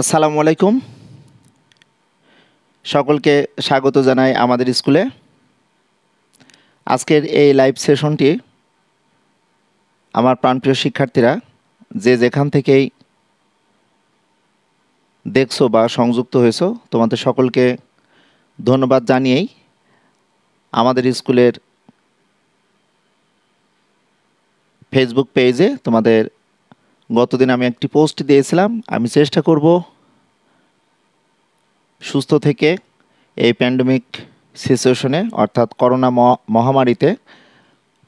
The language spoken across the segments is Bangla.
আসসালামু আলাইকুম। সকলকে স্বাগত জানাই আমাদের স্কুলে। আজকের এই লাইভ সেশনটি আমার প্রাণপ্রিয় শিক্ষার্থীরা যে যেখান থেকেই দেখছো বা সংযুক্ত হয়েছো, তোমাদের সকলকে ধন্যবাদ জানিয়েই আমাদের স্কুলের ফেসবুক পেজে তোমাদের গতদিন আমি একটি পোস্ট দিয়েছিলাম। আমি চেষ্টা করব সুস্থ থেকে এই প্যান্ডেমিক সিচুয়েশনে অর্থাৎ করোনা মহামারীতে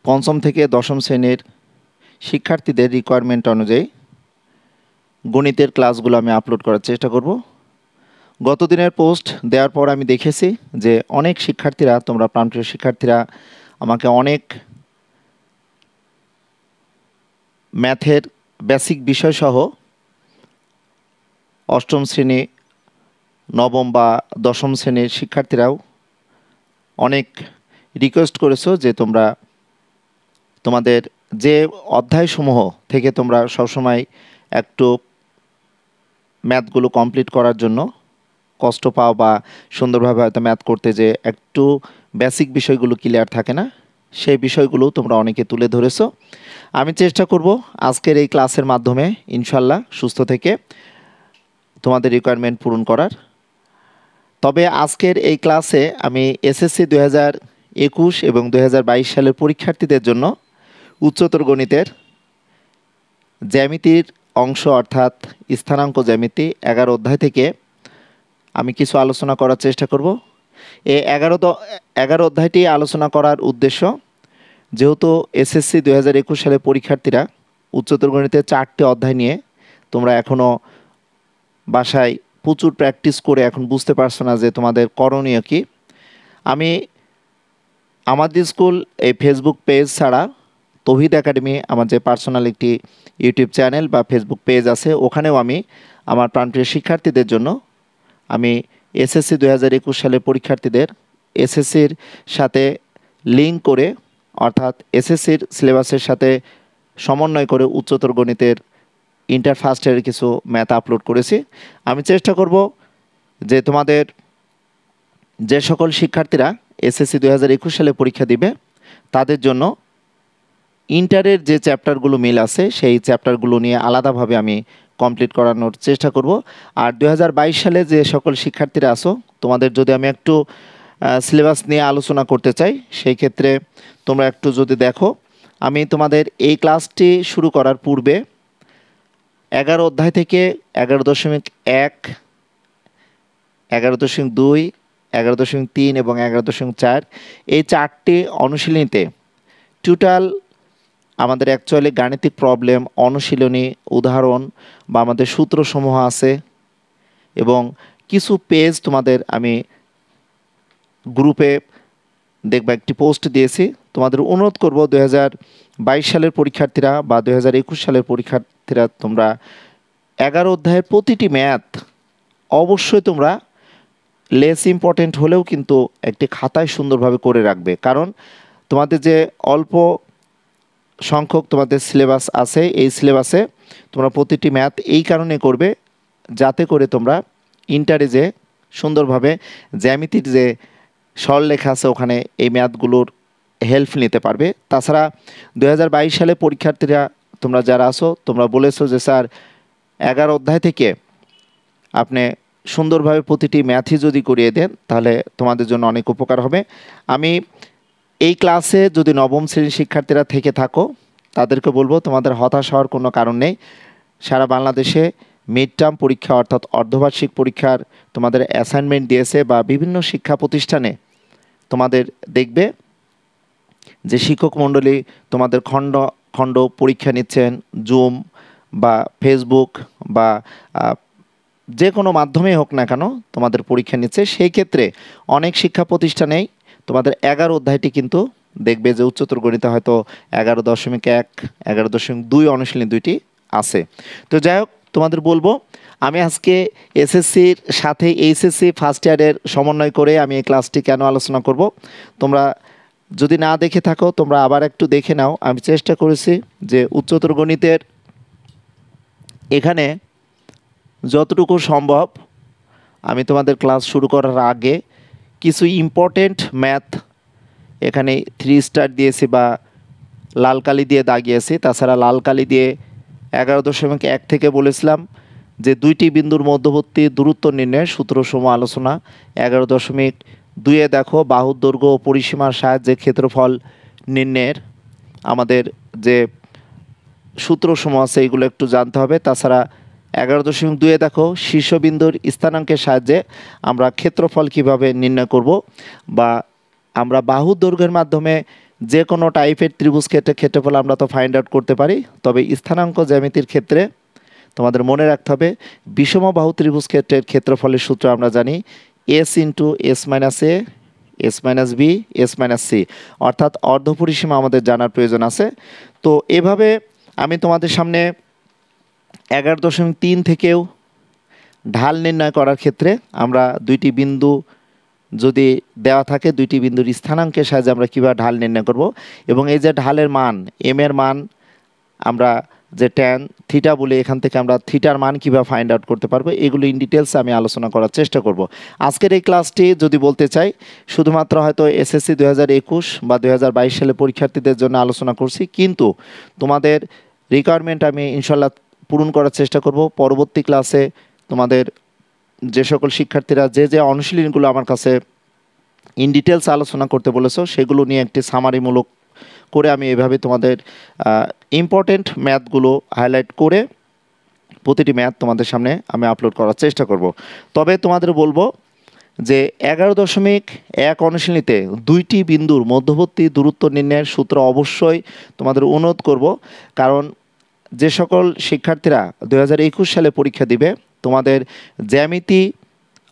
পঞ্চম থেকে দশম শ্রেণীর শিক্ষার্থীদের রিকোয়ারমেন্ট অনুযায়ী গণিতের ক্লাসগুলো আমি আপলোড করার চেষ্টা করব। গতদিনের পোস্ট দেওয়ার পর আমি দেখেছি যে অনেক শিক্ষার্থীরা, তোমরা প্রাণপ্রিয় শিক্ষার্থীরা, আমাকে অনেক ম্যাথের বেসিক বিষয়সহ অষ্টম শ্রেণী, নবম বা দশম শ্রেণীর শিক্ষার্থীরাও অনেক রিকোয়েস্ট করেছো যে তোমরা তোমাদের যে অধ্যায়সমূহ থেকে তোমরা সবসময় একটু ম্যাথগুলো কমপ্লিট করার জন্য কষ্ট পাও বা সুন্দরভাবে হয়তো ম্যাথ করতে যে একটু বেসিক বিষয়গুলো ক্লিয়ার থাকে না, সেই বিষয়গুলো তোমরা অনেকে তুলে ধরেছো। আমি চেষ্টা করব আজকের এই ক্লাসের মাধ্যমে ইনশাল্লাহ সুস্থ থেকে তোমাদের রিকোয়ারমেন্ট পূরণ করার। তবে আজকের এই ক্লাসে আমি এসএসসি 2021 এবং 2022 সালের পরীক্ষার্থীদের জন্য উচ্চতর গণিতের জ্যামিতির অংশ অর্থাৎ স্থানাঙ্ক জ্যামিতি 11 অধ্যায় থেকে আমি কিছু আলোচনা করার চেষ্টা করব। এই 11 অধ্যায়টি আলোচনা করার উদ্দেশ্য, যেহেতু এসএসসি 2021 সালের পরীক্ষার্থীরা উচ্চতর গণিতের 4টি অধ্যায় নিয়ে তোমরা এখনও বাসায় প্রচুর প্র্যাকটিস করে এখন বুঝতে পারছো না যে তোমাদের করণীয় কী। আমি আমাদের স্কুল এই ফেসবুক পেজ ছাড়া তৌহিদ একাডেমি আমার যে পার্সোনাল একটি ইউটিউব চ্যানেল বা ফেসবুক পেজ আছে, ওখানেও আমি আমার প্রাণপ্রিয় শিক্ষার্থীদের জন্য আমি এসএসসি 2021 সালের পরীক্ষার্থীদের এসএসসির সাথে লিঙ্ক করে অর্থাৎ এসএসসির সিলেবাসের সাথে সমন্বয় করে উচ্চতর গণিতের ইন্টার ফার্স্ট ইয়ারের কিছু ম্যাথ আপলোড করেছি। আমি চেষ্টা করব যে তোমাদের যে সকল শিক্ষার্থীরা এসএসসি 2021 সালে পরীক্ষা দিবে তাদের জন্য ইন্টারের যে চ্যাপ্টারগুলো মিল আছে সেই চ্যাপ্টারগুলো নিয়ে আলাদাভাবে আমি কমপ্লিট করানোর চেষ্টা করব। আর 2022 সালে যে সকল শিক্ষার্থীরা আছো, তোমাদের যদি আমি একটু সিলেবাস নিয়ে আলোচনা করতে চাই, সেই ক্ষেত্রে তোমরা একটু যদি দেখো, আমি তোমাদের এই ক্লাসটি শুরু করার পূর্বে 11 অধ্যায় থেকে 11.1, 11.2, 11.3 এবং 11.4 এই 4টি অনুশীলনীতে টোটাল আমাদের অ্যাকচুয়ালি গাণিতিক প্রবলেম, অনুশীলনী, উদাহরণ বা আমাদের সূত্রসমূহ আছে এবং কিছু পেজ তোমাদের আমি গ্রুপে দেখবা একটি পোস্ট দিয়েছি। তোমাদের অনুরোধ করব 2022 সালের পরীক্ষার্থীরা বা 2021 সালের পরীক্ষার্থীরা তোমরা 11 অধ্যায়ের প্রতিটি ম্যাথ অবশ্যই তোমরা লেস ইম্পর্টেন্ট হলেও কিন্তু একটি খাতায় সুন্দরভাবে করে রাখবে। কারণ তোমাদের যে অল্প সংখ্যক তোমাদের সিলেবাস আছে, এই সিলেবাসে তোমরা প্রতিটি ম্যাথ এই কারণে করবে যাতে করে তোমরা ইন্টারে যে সুন্দরভাবে জ্যামিতির যে সরলরেখা আছে ওখানে এই ম্যাথগুলোর হেল্প নিতে পারবে। তাছাড়া 2022 সালে পরীক্ষার্থীরা তোমরা যারা আছো, তোমরা বলেছো যে স্যার 11 অধ্যায় থেকে আপনি সুন্দরভাবে প্রতিটি ম্যাথই যদি করিয়ে দেন তাহলে তোমাদের জন্য অনেক উপকার হবে। আমি এই ক্লাসে যদি নবম শ্রেণীর শিক্ষার্থীরা থেকে থাকো তাদেরকে বলবো তোমাদের হতাশ হওয়ার কোনো কারণ নেই। সারা বাংলাদেশে মিড টার্ম পরীক্ষা অর্থাৎ অর্ধবার্ষিক পরীক্ষার তোমাদের অ্যাসাইনমেন্ট দিয়েছে বা বিভিন্ন শিক্ষা প্রতিষ্ঠানে তোমাদের দেখবে যে শিক্ষক মণ্ডলী তোমাদের খণ্ড খণ্ড পরীক্ষা নিচ্ছেন, জুম বা ফেসবুক বা যে কোনো মাধ্যমেই হোক না কেন তোমাদের পরীক্ষা নিচ্ছে। সেই ক্ষেত্রে অনেক শিক্ষা প্রতিষ্ঠানেই তোমাদের 11 অধ্যায়টি কিন্তু দেখবে যে উচ্চতর গণিতে হয়তো 11.1, 11.2 অনুশীলনী 2টি আছে। তো যাই হোক, তোমাদের বলবো আমি আজকে এসএসসির সাথে এইচএসসি ফার্স্ট ইয়ারের সমন্বয় করে আমি এই ক্লাসটি কেন আলোচনা করব, তোমরা যদি না দেখে থাকো তোমরা আবার একটু দেখে নাও। আমি চেষ্টা করেছি যে উচ্চতর গণিতের এখানে যতটুকু সম্ভব আমি তোমাদের ক্লাস শুরু করার আগে কিছু ইম্পর্টেন্ট ম্যাথ এখানে 3 স্টার দিয়েছি বা লাল কালি দিয়ে দাগিয়েছি। তাছাড়া লাল কালি দিয়ে 11.1 থেকে বলেছিলাম যে দুইটি বিন্দুর মধ্যবর্তী দূরত্ব নির্ণয়ের সূত্রসমূহ আলোচনা। 11.2 দেখো বাহুর দৈর্ঘ্য ও পরিসীমার সাহায্যে ক্ষেত্রফল নির্ণয়ের আমাদের যে সূত্রসমূহ আছে এগুলো একটু জানতে হবে। তাছাড়া 11.2 দেখো শীর্ষবিন্দুর স্থানাঙ্কের সাহায্যে আমরা ক্ষেত্রফল কিভাবে নির্ণয় করব, বা আমরা বাহুর দৈর্ঘ্যের মাধ্যমে যে কোনো টাইপের ত্রিভুজ ক্ষেত্রফল আমরা তো ফাইন্ড আউট করতে পারি। তবে স্থানাঙ্ক জ্যামিতির ক্ষেত্রে তোমাদের মনে রাখতে হবে বিষম বাহু ত্রিভুজ ক্ষেত্রের ক্ষেত্রফলের সূত্র আমরা জানি s into s minus a s minus b s minus c, অর্থাৎ অর্ধপরিসীমা আমাদের জানার প্রয়োজন আছে। তো এভাবে আমি তোমাদের সামনে 11.3 থেকেও ঢাল নির্ণয় করার ক্ষেত্রে আমরা দুইটি বিন্দু যদি দেওয়া থাকে দুইটি বিন্দুর স্থানাঙ্কের সাহায্যে আমরা কীভাবে ঢাল নির্ণয় করব, এবং এই যে ঢালের মান এম এর মান আমরা যে ট্যান থিটা বলে এখান থেকে আমরা থিটার মান কীভাবে ফাইন্ড আউট করতে পারবো এগুলো ইন ডিটেলস আমি আলোচনা করার চেষ্টা করব। আজকের এই ক্লাসটি যদি বলতে চাই শুধুমাত্র হয়তো এসএসসি 2021 বা 2022 সালে পরীক্ষার্থীদের জন্য আলোচনা করছি, কিন্তু তোমাদের রিকোয়ারমেন্ট আমি ইনশাল্লাহ পূরণ করার চেষ্টা করব। পরবর্তী ক্লাসে তোমাদের যে সকল শিক্ষার্থীরা যে যে অনুশীলনগুলো আমার কাছে ইন ডিটেলস আলোচনা করতে বলেছো সেগুলো নিয়ে একটি সামারিমূলক করে আমি এভাবে তোমাদের ইম্পর্টেন্ট ম্যাথগুলো হাইলাইট করে প্রতিটি ম্যাথ তোমাদের সামনে আমি আপলোড করার চেষ্টা করব। তবে তোমাদের বলবো যে 11.1 অনুশীলনীতে দুইটি বিন্দুর মধ্যবর্তী দূরত্ব নির্ণয়ের সূত্র অবশ্যই তোমাদের অনুরোধ করব, কারণ যে সকল শিক্ষার্থীরা 2021 সালে পরীক্ষা দিবে তোমাদের জ্যামিতি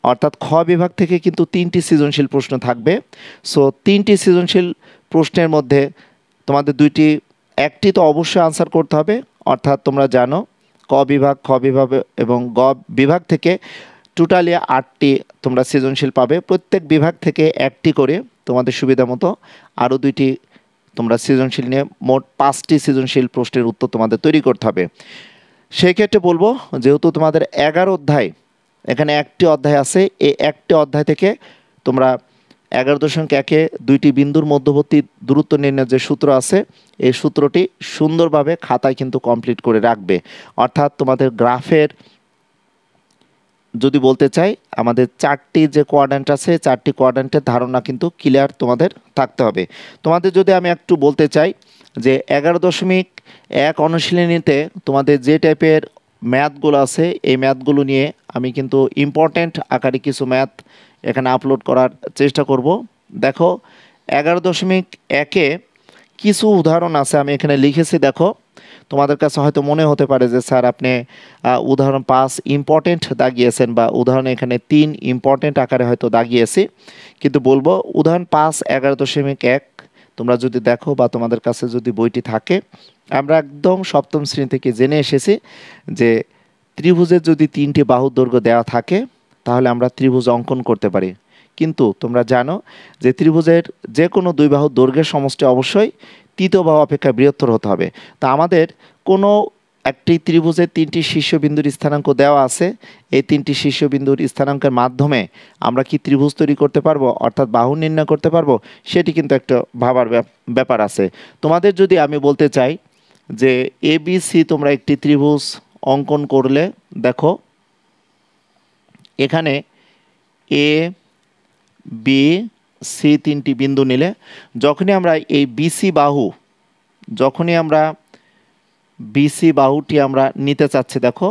অর্থাৎ খ বিভাগ থেকে কিন্তু 3টি সৃজনশীল প্রশ্ন থাকবে। সো 3টি সৃজনশীল প্রশ্নের মধ্যে তোমাদের একটি তো অবশ্যই আনসার করতে হবে, অর্থাৎ তোমরা জানো ক বিভাগ খ বিভাগ এবং গ বিভাগ থেকে টোটালি 8টি তোমরা সৃজনশীল পাবে। প্রত্যেক বিভাগ থেকে একটি করে তোমাদের সুবিধা মতো আরও 2টি তোমরা সৃজনশীল নিয়ে মোট 5টি সৃজনশীল প্রশ্নের উত্তর তোমাদের তৈরি করতে হবে। সেই ক্ষেত্রে বলবো যেহেতু তোমাদের 11 অধ্যায় এখানে একটি অধ্যায় আছে, এই একটি অধ্যায় থেকে তোমরা 11.1 দুইটি বিন্দুর মধ্যবর্তী দূরত্ব নির্ণয়ের যে সূত্র আছে এই সূত্রটি সুন্দরভাবে খাতায় কিন্তু কমপ্লিট করে রাখবে। অর্থাৎ তোমাদের গ্রাফের যদি বলতে চাই আমাদের 4টি যে কোয়াড্র্যান্ট আছে 4টি কোয়াড্র্যান্টের ধারণা কিন্তু ক্লিয়ার তোমাদের থাকতে হবে। তোমাদের যদি আমি একটু বলতে চাই যে 11.1 অনুশীলনীতে তোমাদের যে টাইপের ম্যাথগুলো আছে এই ম্যাথগুলো নিয়ে আমি কিন্তু ইম্পর্ট্যান্ট আকারে কিছু ম্যাথ এখানে আপলোড করার চেষ্টা করব। দেখো 11.1 কিছু উদাহরণ আছে আমি এখানে লিখেছি। দেখো তোমাদের কাছে হয়তো মনে হতে পারে যে স্যার আপনি উদাহরণ 5 ইম্পর্টেন্ট দাগিয়েছেন বা উদাহরণ এখানে 3 ইম্পর্টেন্ট আকারে হয়তো দাগিয়েছি, কিন্তু বলবো উদাহরণ 5 11.1 তোমরা যদি দেখো বা তোমাদের কাছে যদি বইটি থাকে আমরা একদম সপ্তম শ্রেণী থেকে জেনে এসেছি যে ত্রিভুজের যদি 3টি বাহুর দৈর্ঘ্য দেওয়া থাকে তাহলে আমরা ত্রিভুজ অঙ্কন করতে পারি। কিন্তু তোমরা জানো যে ত্রিভুজের যে কোনো দুই বাহুর দৈর্ঘ্যের সমষ্টি অবশ্যই তৃতীয় বাহু অপেক্ষা বৃহত্তর হতে হবে। তা আমাদের কোনো একটি ত্রিভুজের 3টি শীর্ষবিন্দুর স্থানাঙ্ক দেওয়া আছে, এই 3টি শীর্ষবিন্দুর স্থানাঙ্কের মাধ্যমে আমরা কি ত্রিভুজ তৈরি করতে পারবো অর্থাৎ বাহু নির্ণয় করতে পারবো, সেটি কিন্তু একটা ভাবার ব্যাপার আছে। তোমাদের যদি আমি বলতে চাই যে ABC তোমরা একটি ত্রিভুজ অঙ্কন করলে দেখো এখানে এ বি সি 3টি বিন্দু নিলে যখনই আমরা এই বিসি বাহুটি আমরা নিতে চাচ্ছি দেখো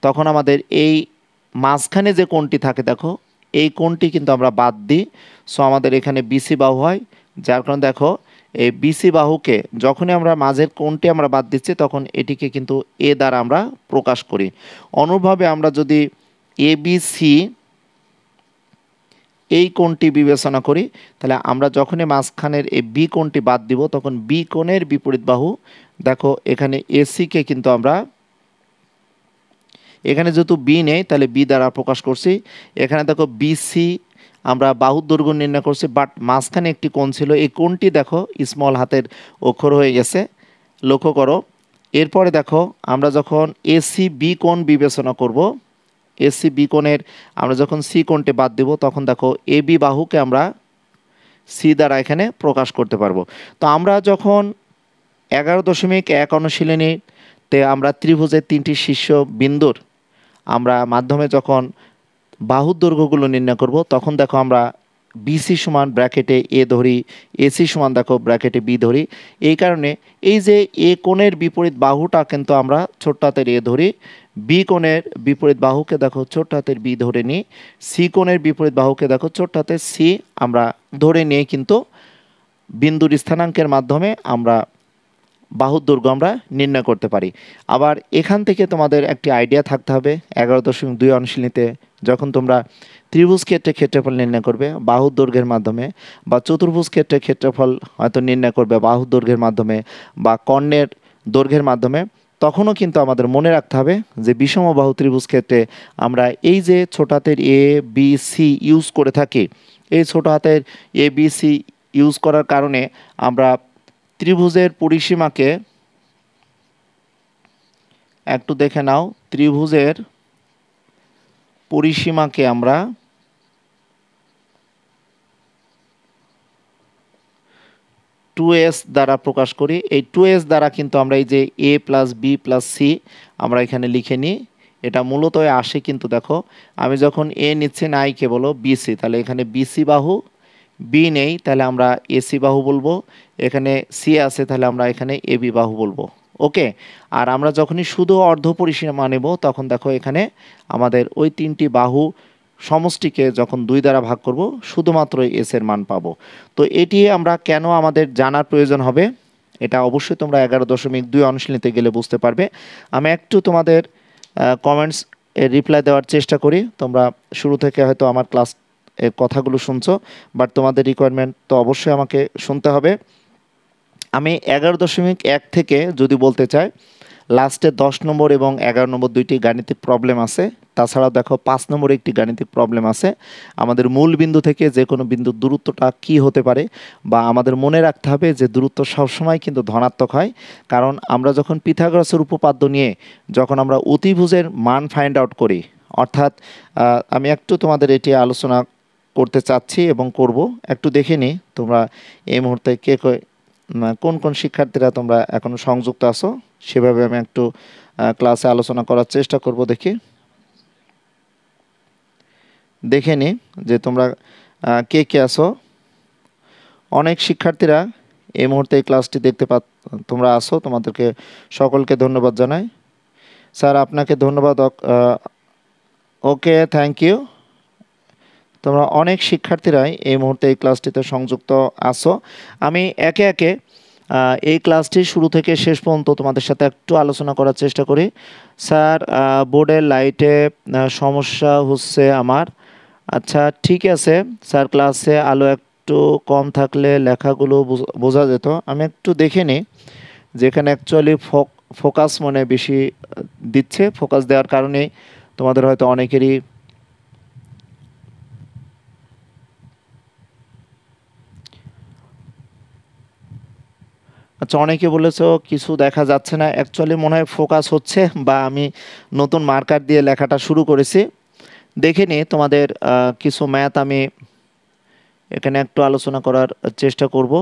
তখন আমাদের এই মাঝখানে যে কোণটি থাকে দেখো এই কোণটি কিন্তু আমরা বাদ দিই। সো আমাদের এখানে বিসি বাহু হয়, যার কারণে দেখো এই বিসি বাহুকে যখনই আমরা মাঝের কোণটি আমরা বাদ দিচ্ছি তখন এটিকে কিন্তু এ দ্বারা আমরা প্রকাশ করি। অনুরূপভাবে আমরা যদি ABC এই কোণটি বিবেচনা করি তাহলে আমরা যখনই মাঝখানের এই বি কোণটি বাদ দিব তখন বি কোণের বিপরীত বাহু দেখো এখানে এসিকে কিন্তু আমরা এখানে যেহেতু বি নেই তাহলে বি দ্বারা প্রকাশ করছি। এখানে দেখো বিসি আমরা বাহুর দৈর্ঘ্য নির্ণয় করছি, বাট মাঝখানে একটি কোণ ছিল, এই কোণটি দেখো স্মল হাতের অক্ষর হয়ে গেছে, লক্ষ্য করো। এরপরে দেখো আমরা যখন এসি বি কোণ বিবেচনা করব এসি বি কোণের আমরা যখন সি কোণটি বাদ দেব তখন দেখো এ বি বাহুকে আমরা সি দ্বারা এখানে প্রকাশ করতে পারবো। তো আমরা যখন 11.1 অনুশীলনীতে আমরা ত্রিভুজের 3টি শীর্ষ বিন্দুর আমরা মাধ্যমে যখন বাহুর দৈর্ঘ্যগুলো নির্ণয় করব তখন দেখো আমরা বিসি সমান ব্র্যাকেটে এ ধরি, এসি সমান দেখো ব্র্যাকেটে বি ধরি। এই কারণে এই যে এ কোণের বিপরীত বাহুটা কিন্তু আমরা ছোট্ট হাতের এ ধরি, বি কোণের বিপরীত বাহুকে দেখো ছোট্ট হাতের বি ধরে নিই, সি কোণের বিপরীত বাহুকে দেখো ছোট্ট হাতের সি আমরা ধরে নিয়ে কিন্তু বিন্দুর স্থানাঙ্কের মাধ্যমে আমরা বাহুর দৈর্ঘ্য আমরা নির্ণয় করতে পারি। আবার এখান থেকে তোমাদের একটি আইডিয়া থাকতে হবে 11.2 অনুশীলনীতে যখন তোমরা ত্রিভুজ ক্ষেত্রে ক্ষেত্রফল নির্ণয় করবে বাহুর দৈর্ঘ্যের মাধ্যমে, বা চতুর্ভুজ ক্ষেত্রে ক্ষেত্রফল হয়তো নির্ণয় করবে বাহুর দৈর্ঘ্যের মাধ্যমে বা কর্ণের দৈর্ঘ্যের মাধ্যমে, তখনও কিন্তু আমাদের মনে রাখতে হবে যে বিষমবাহু ত্রিভুজ ক্ষেত্রে আমরা এই যে ছোট হাতের এ বি সি ইউজ করে থাকি, এই ছোট হাতের এ বি সি ইউজ করার কারণে আমরা ত্রিভুজের পরিসীমাকে একটু দেখে নাও, ত্রিভুজের পরিসীমাকে আমরা টু এস দ্বারা প্রকাশ করি। এই 2s দ্বারা কিন্তু আমরা এই যে a plus b plus c আমরা এখানে লিখে নিই। এটা মূলত আসে কিন্তু দেখো আমি যখন এ নিচ্ছি নাই কেবল বিসি, তাহলে এখানে বিসি বাহু, বি নেই তাহলে আমরা এসি বাহু বলবো, এখানে সি আছে তাহলে আমরা এখানে এবি বাহু বলবো। ওকে, আর আমরা যখনই শুধু অর্ধ পরিসীমা নেব তখন দেখো এখানে আমাদের ওই 3টি বাহু সমষ্টিকে যখন 2 দ্বারা ভাগ করব শুধুমাত্র এস এর মান পাবো। তো এটি আমরা কেন আমাদের জানার প্রয়োজন হবে এটা অবশ্যই তোমরা 11.2 অনুশীলনীতে গেলে বুঝতে পারবে। আমি একটু তোমাদের কমেন্টস এর রিপ্লাই দেওয়ার চেষ্টা করি। তোমরা শুরু থেকে হয়তো আমার ক্লাস এর কথাগুলো শুনছো, বাট তোমাদের রিকোয়ারমেন্ট তো অবশ্যই আমাকে শুনতে হবে। আমি 11.1 থেকে যদি বলতে চাই, লাস্টে 10 নম্বর এবং 11 নম্বর দুইটি গাণিতিক প্রবলেম আছে, তাছাড়াও দেখো 5 নম্বর একটি গাণিতিক প্রবলেম আছে। আমাদের মূল বিন্দু থেকে যে কোনো বিন্দুর দূরত্বটা কি হতে পারে, বা আমাদের মনে রাখতে হবে যে দূরত্ব সবসময় কিন্তু ধনাত্মক হয়, কারণ আমরা যখন পিথাগোরাসের উপপাদ্য নিয়ে যখন আমরা অতিভুজের মান ফাইন্ড আউট করি, অর্থাৎ আমি একটু তোমাদের এটি আলোচনা করতে চাচ্ছি এবং করব, একটু দেখে নিই তোমরা এই মুহূর্তে কে কোন কোন শিক্ষার্থীরা তোমরা এখনো সংযুক্ত আছো, সেভাবে আমি একটু ক্লাসে আলোচনা করার চেষ্টা করব। দেখে নিই যে তোমরা কে কে আছো। অনেক শিক্ষার্থীরা এই মুহূর্তে এই ক্লাসটি দেখতে তোমরা আসো, তোমাদেরকে সকলকে ধন্যবাদ জানাই। স্যার আপনাকে ধন্যবাদ। ওকে, থ্যাংক ইউ। তোমরা অনেক শিক্ষার্থীরাই এই মুহূর্তে এই ক্লাসটিতে সংযুক্ত আছো। আমি একে একে এই ক্লাসটি শুরু থেকে শেষ পর্যন্ত তোমাদের সাথে একটু আলোচনা করার চেষ্টা করি। স্যার বোর্ডের লাইটে সমস্যা হচ্ছে আমার। আচ্ছা ঠিক আছে স্যার, ক্লাসে আলো একটু কম থাকলে লেখাগুলো বোঝা যেত। আমি একটু দেখে নিই যেখানে অ্যাকচুয়ালি ফোকাস মানে বেশি দিচ্ছে, ফোকাস দেওয়ার কারণে তোমাদের হয়তো অনেকেরই আচ্ছা অনেকে বলেছো কিছু দেখা যাচ্ছে না, অ্যাকচুয়ালি মনে হয় ফোকাস হচ্ছে, বা আমি নতুন মার্কার দিয়ে লেখাটা শুরু করেছি। দেখে নিই তোমাদের কিছু ম্যাথ আমি এখানে একটু আলোচনা করার চেষ্টা করব।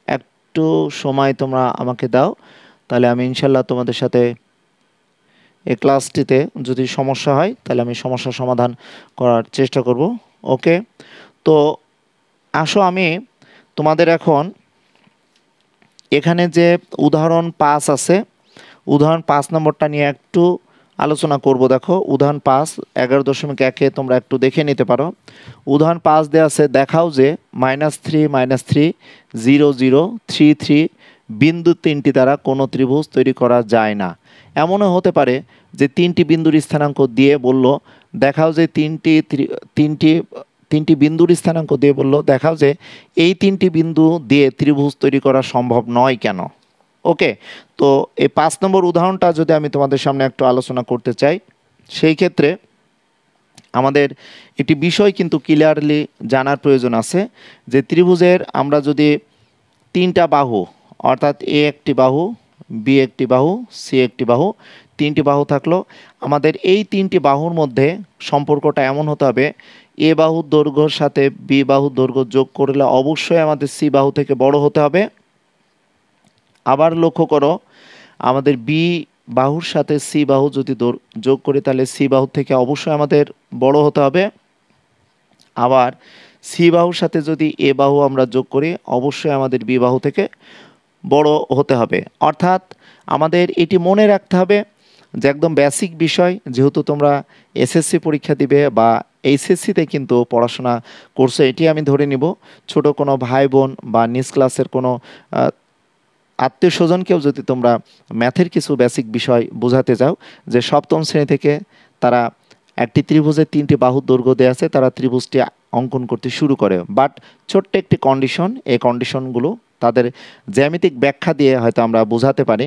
একটু সময় তোমরা আমাকে দাও, তাহলে আমি ইনশাল্লাহ তোমাদের সাথে এই ক্লাসটিতে যদি সমস্যা হয় তাহলে আমি সমস্যার সমাধান করার চেষ্টা করব। ওকে, তো আসো আমি তোমাদের এখন এখানে যে উদাহরণ 5 আছে, উদাহরণ 5 নম্বরটা নিয়ে একটু আলোচনা করব। দেখো উদাহরণ 5 11.1 তোমরা একটু দেখে নিতে পারো। উদাহরণ 5 দেওয়া আছে, দেখাও যে -3 -3 0 0 3 3 বিন্দু 3টি দ্বারা কোনো ত্রিভুজ তৈরি করা যায় না। এমনও হতে পারে যে 3টি বিন্দুর স্থানাঙ্ক দিয়ে বলল দেখাও যে তিনটি বিন্দুর স্থানাঙ্ক দিয়ে বলল দেখাও যে এই 3টি বিন্দু দিয়ে ত্রিভুজ তৈরি করা সম্ভব নয় কেন। ওকে, তো এই 5 নম্বর উদাহরণটা যদি আমি তোমাদের সামনে একটু আলোচনা করতে চাই, সেই ক্ষেত্রে আমাদের একটি বিষয় কিন্তু ক্লিয়ারলি জানার প্রয়োজন আছে যে ত্রিভুজের আমরা যদি 3টা বাহু, অর্থাৎ এ একটি বাহু, বি একটি বাহু, সি একটি বাহু, তিনটি বাহু থাকলো। আমাদের এই তিনটি বাহুর মধ্যে সম্পর্কটা এমন হতে হবে, এ বাহুর দৈর্ঘ্যর সাথে বি বাহুর দৈর্ঘ্য যোগ করলে অবশ্যই আমাদের সি বাহু থেকে বড় হতে হবে। আবার লক্ষ্য করো, আমাদের বি বাহুর সাথে সি বাহু যদি যোগ করি তাহলে সি বাহু থেকে অবশ্যই আমাদের বড় হতে হবে। আবার সি বাহুর সাথে যদি এ বাহু আমরা যোগ করি অবশ্যই আমাদের বি বাহু থেকে বড় হতে হবে। অর্থাৎ আমাদের এটি মনে রাখতে হবে যে একদম বেসিক বিষয়, যেহেতু তোমরা এসএসসি পরীক্ষা দিবে বা এইচএসসিতে কিন্তু পড়াশোনা করছো, এটি আমি ধরে নিব। ছোট কোনো ভাই বোন বা নিজ ক্লাসের কোনো আত্মীয় স্বজনকেও যদি তোমরা ম্যাথের কিছু বেসিক বিষয় বোঝাতে চাও, যে সপ্তম শ্রেণী থেকে তারা একটি ত্রিভুজের তিনটি বাহুর দৈর্ঘ্য দেওয়া আছে, তারা ত্রিভুজটি অঙ্কন করতে শুরু করে। বাট ছোট্ট একটি কন্ডিশন, এই কন্ডিশনগুলো তাদের জ্যামিতিক ব্যাখ্যা দিয়ে হয়তো আমরা বোঝাতে পারি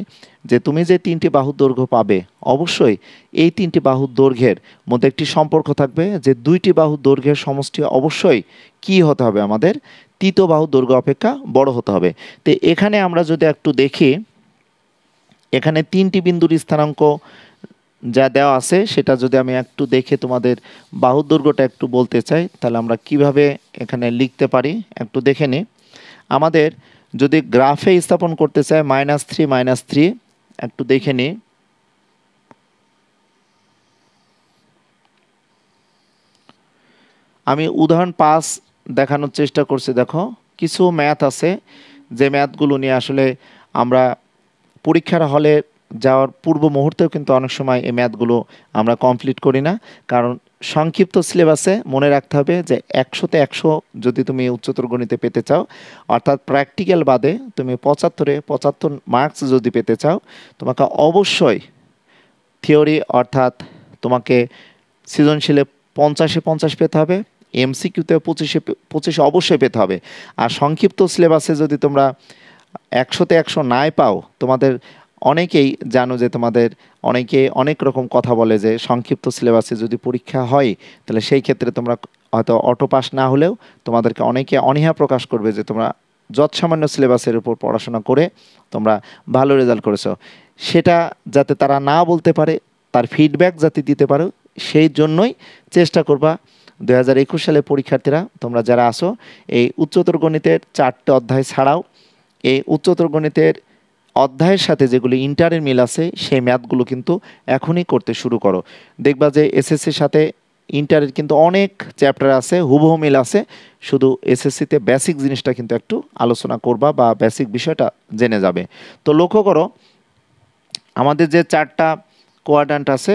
যে তুমি যে তিনটি বাহুর দৈর্ঘ্য পাবে, অবশ্যই এই তিনটি বাহুর দৈর্ঘ্যের মধ্যে একটি সম্পর্ক থাকবে যে দুইটি বাহুর দৈর্ঘ্যের সমষ্টি অবশ্যই কি হতে হবে, আমাদের তৃতীয় বাহুর দৈর্ঘ্য অপেক্ষা বড় হতে হবে। তো এখানে আমরা যদি একটু দেখি, এখানে তিনটি বিন্দুর স্থানাঙ্ক যা দেওয়া আছে সেটা যদি আমি একটু দেখে তোমাদের বাহুর দৈর্ঘ্যটা একটু বলতে চাই, তাহলে আমরা কিভাবে এখানে লিখতে পারি একটু দেখে নিই। আমাদের যদি গ্রাফে স্থাপন করতে চাই -3 একটু দেখে নিই। আমি উদাহরণ 5 দেখানোর চেষ্টা করছি। দেখো, কিছু ম্যাথ আছে যে ম্যাথগুলো নিয়ে আসলে আমরা পরীক্ষার হলে যাওয়ার পূর্ব মুহূর্তেও কিন্তু অনেক সময় এই ম্যাথগুলো আমরা কমপ্লিট করি না, কারণ সংক্ষিপ্ত সিলেবাসে মনে রাখতে হবে যে 100-তে 100 যদি তুমি উচ্চতর গণিতে পেতে চাও, অর্থাৎ প্র্যাকটিক্যাল বাদে তুমি 75-এ 75 মার্কস যদি পেতে চাও, তোমাকে অবশ্যই থিওরি অর্থাৎ তোমাকে সৃজনশীলে 50-এ 50 পেতে হবে, এমসিকিউতে 25-এ 25 অবশ্যই পেতে হবে। আর সংক্ষিপ্ত সিলেবাসে যদি তোমরা 100-তে 100 নাই পাও, তোমাদের অনেকেই জানো যে তোমাদের অনেকে অনেক রকম কথা বলে যে সংক্ষিপ্ত সিলেবাসে যদি পরীক্ষা হয় তাহলে সেই ক্ষেত্রে তোমরা হয়তো অটো পাস না হলেও তোমাদেরকে অনেকে অনীহা প্রকাশ করবে যে তোমরা যৎসামান্য সিলেবাসের উপর পড়াশোনা করে তোমরা ভালো রেজাল্ট করেছো। সেটা যাতে তারা না বলতে পারে, তার ফিডব্যাক যাতে দিতে পারো, সেই জন্যই চেষ্টা করবা 2021 সালে পরীক্ষার্থীরা তোমরা যারা আসো, এই উচ্চতর গণিতের 4টে অধ্যায় ছাড়াও এই উচ্চতর গণিতের অধ্যায়ের সাথে যেগুলো ইন্টারের মিল আছে সেই ম্যাথগুলো কিন্তু এখনই করতে শুরু করো। দেখবা যে এসএসসির সাথে ইন্টারের কিন্তু অনেক চ্যাপ্টার আছে, হুবহু মিল আছে, শুধু এসএসসিতে বেসিক জিনিসটা কিন্তু একটু আলোচনা করবা বা বেসিক বিষয়টা জেনে যাবে। তো লক্ষ্য করো, আমাদের যে 4টা কোয়াড্র্যান্ট আছে,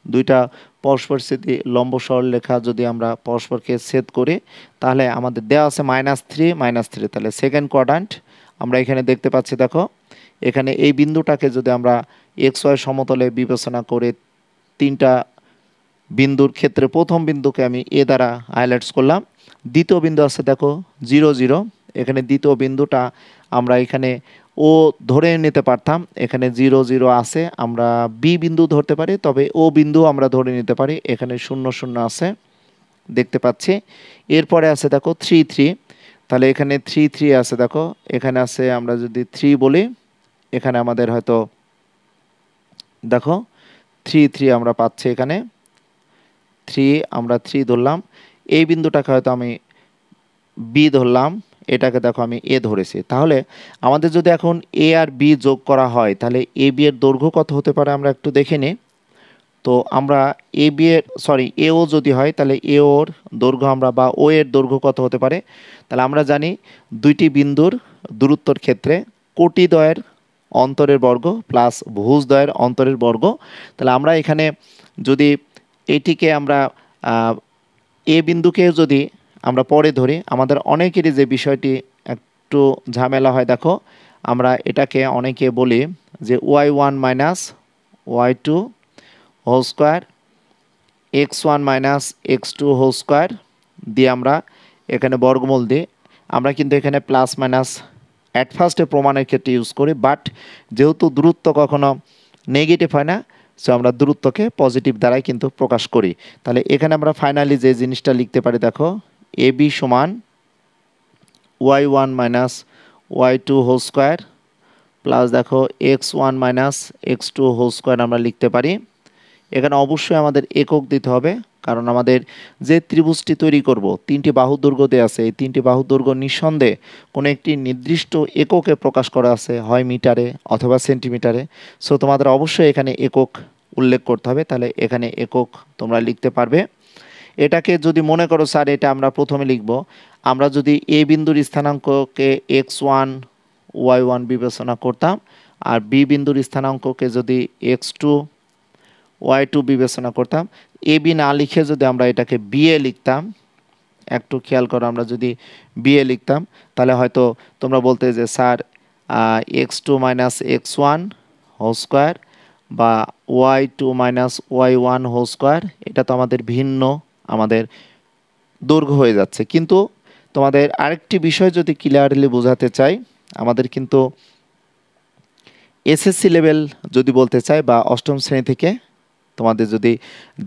দুইটা পরস্পর স্থিতি লম্ব সরলরেখা যদি আমরা পরস্পরকে ছেদ করি তাহলে আমাদের দেওয়া আছে -3 তাহলে সেকেন্ড কোয়াড্র্যান্ট আমরা এখানে দেখতে পাচ্ছি। দেখো, এখানে এই বিন্দুটাকে যদি আমরা XY সমতলে বিবেচনা করে তিনটা বিন্দুর ক্ষেত্রে প্রথম বিন্দুকে আমি এ দ্বারা হাইলাইটস করলাম, দ্বিতীয় বিন্দু আছে দেখো 0 0, এখানে দ্বিতীয় বিন্দুটা আমরা এখানে ও ধরে নিতে পারতাম, এখানে 0 0 আছে, আমরা বি বিন্দু ধরতে পারি, তবে ও বিন্দু আমরা ধরে নিতে পারি, এখানে 0 0 আছে দেখতে পাচ্ছি। এরপরে আছে দেখো 3 3, তাহলে এখানে 3 3 আছে, দেখো এখানে আছে, আমরা যদি 3 বলি এখানে আমাদের হয়তো দেখো 3 3 আমরা পাচ্ছি, এখানে 3 আমরা 3 ধরলাম, এই বিন্দুটাকে হয়তো আমি বি ধরলাম, এটাকে দেখো আমি এ ধরেছি। তাহলে আমাদের যদি এখন এ আর বি যোগ করা হয় তাহলে এ বি এর দৈর্ঘ্য কত হতে পারে আমরা একটু দেখে নিই। তো আমরা এ বি এর এ ও যদি হয় তাহলে এ ওর দৈর্ঘ্য আমরা বা ও এর দৈর্ঘ্য কত হতে পারে, তাহলে আমরা জানি দুইটি বিন্দুর দূরত্বর ক্ষেত্রে কোটিদ্বয়ের অন্তরের বর্গ প্লাস ভুজদ্বয়ের অন্তরের বর্গ। তাহলে আমরা এখানে যদি এটিকে আমরা এ বিন্দুকে যদি আমরা পরে ধরি, আমাদের অনেকেরই যে বিষয়টি একটু ঝামেলা হয়, দেখো আমরা এটাকে অনেকে বলি যে y1 - y2 whole square x1 - x2 whole square দিয়ে আমরা এখানে বর্গমূল দিই। আমরা কিন্তু এখানে প্লাস মাইনাস অ্যাট ফার্স্টে প্রমাণের ক্ষেত্রে ইউজ করি, বাট যেহেতু দূরত্ব কখনো নেগেটিভ হয় না, সো আমরা দূরত্বকে পজিটিভ দ্বারাই কিন্তু প্রকাশ করি। তাহলে এখানে আমরা ফাইনালি যে জিনিসটা লিখতে পারি, দেখো এ বি সমান y1 - y2 whole square plus দেখো x1 minus x2 whole square আমরা লিখতে পারি। এখানে অবশ্যই আমাদের একক দিতে হবে, কারণ আমাদের যে ত্রিভুজটি তৈরি করব 3টি বাহুর দৈর্ঘ্য দেওয়া আছে। এই 3টি বাহুর দৈর্ঘ্য নিঃসন্দেহে কোনো একটি নির্দিষ্ট এককে প্রকাশ করা আছে, হয় মিটারে অথবা সেন্টিমিটারে। সো তোমাদের অবশ্যই এখানে একক উল্লেখ করতে হবে, তাহলে এখানে একক তোমরা লিখতে পারবে। এটাকে যদি মনে করো স্যার এটা আমরা প্রথমে লিখব, আমরা যদি এ বিন্দুর স্থানাঙ্ককে x1 y1 বিবেচনা করতাম, আর বি বিন্দুর স্থানাঙ্ককে যদি x2 y2 বিবেচনা করতাম, এ বি না লিখে যদি আমরা এটাকে বিএ লিখতাম, একটু খেয়াল করো, আমরা যদি বিএ লিখতাম তাহলে হয়তো তোমরা বলতে যে sir x2 minus x1 whole square বা y2 minus y1 whole square, এটা তো আমাদের ভিন্ন আমাদের দৈর্ঘ্য হয়ে যাচ্ছে। কিন্তু তোমাদের আরেকটি বিষয় যদি ক্লিয়ারলি বোঝাতে চাই, আমাদের কিন্তু এসএসসি লেভেল যদি বলতে চাই বা অষ্টম শ্রেণী থেকে তোমাদের যদি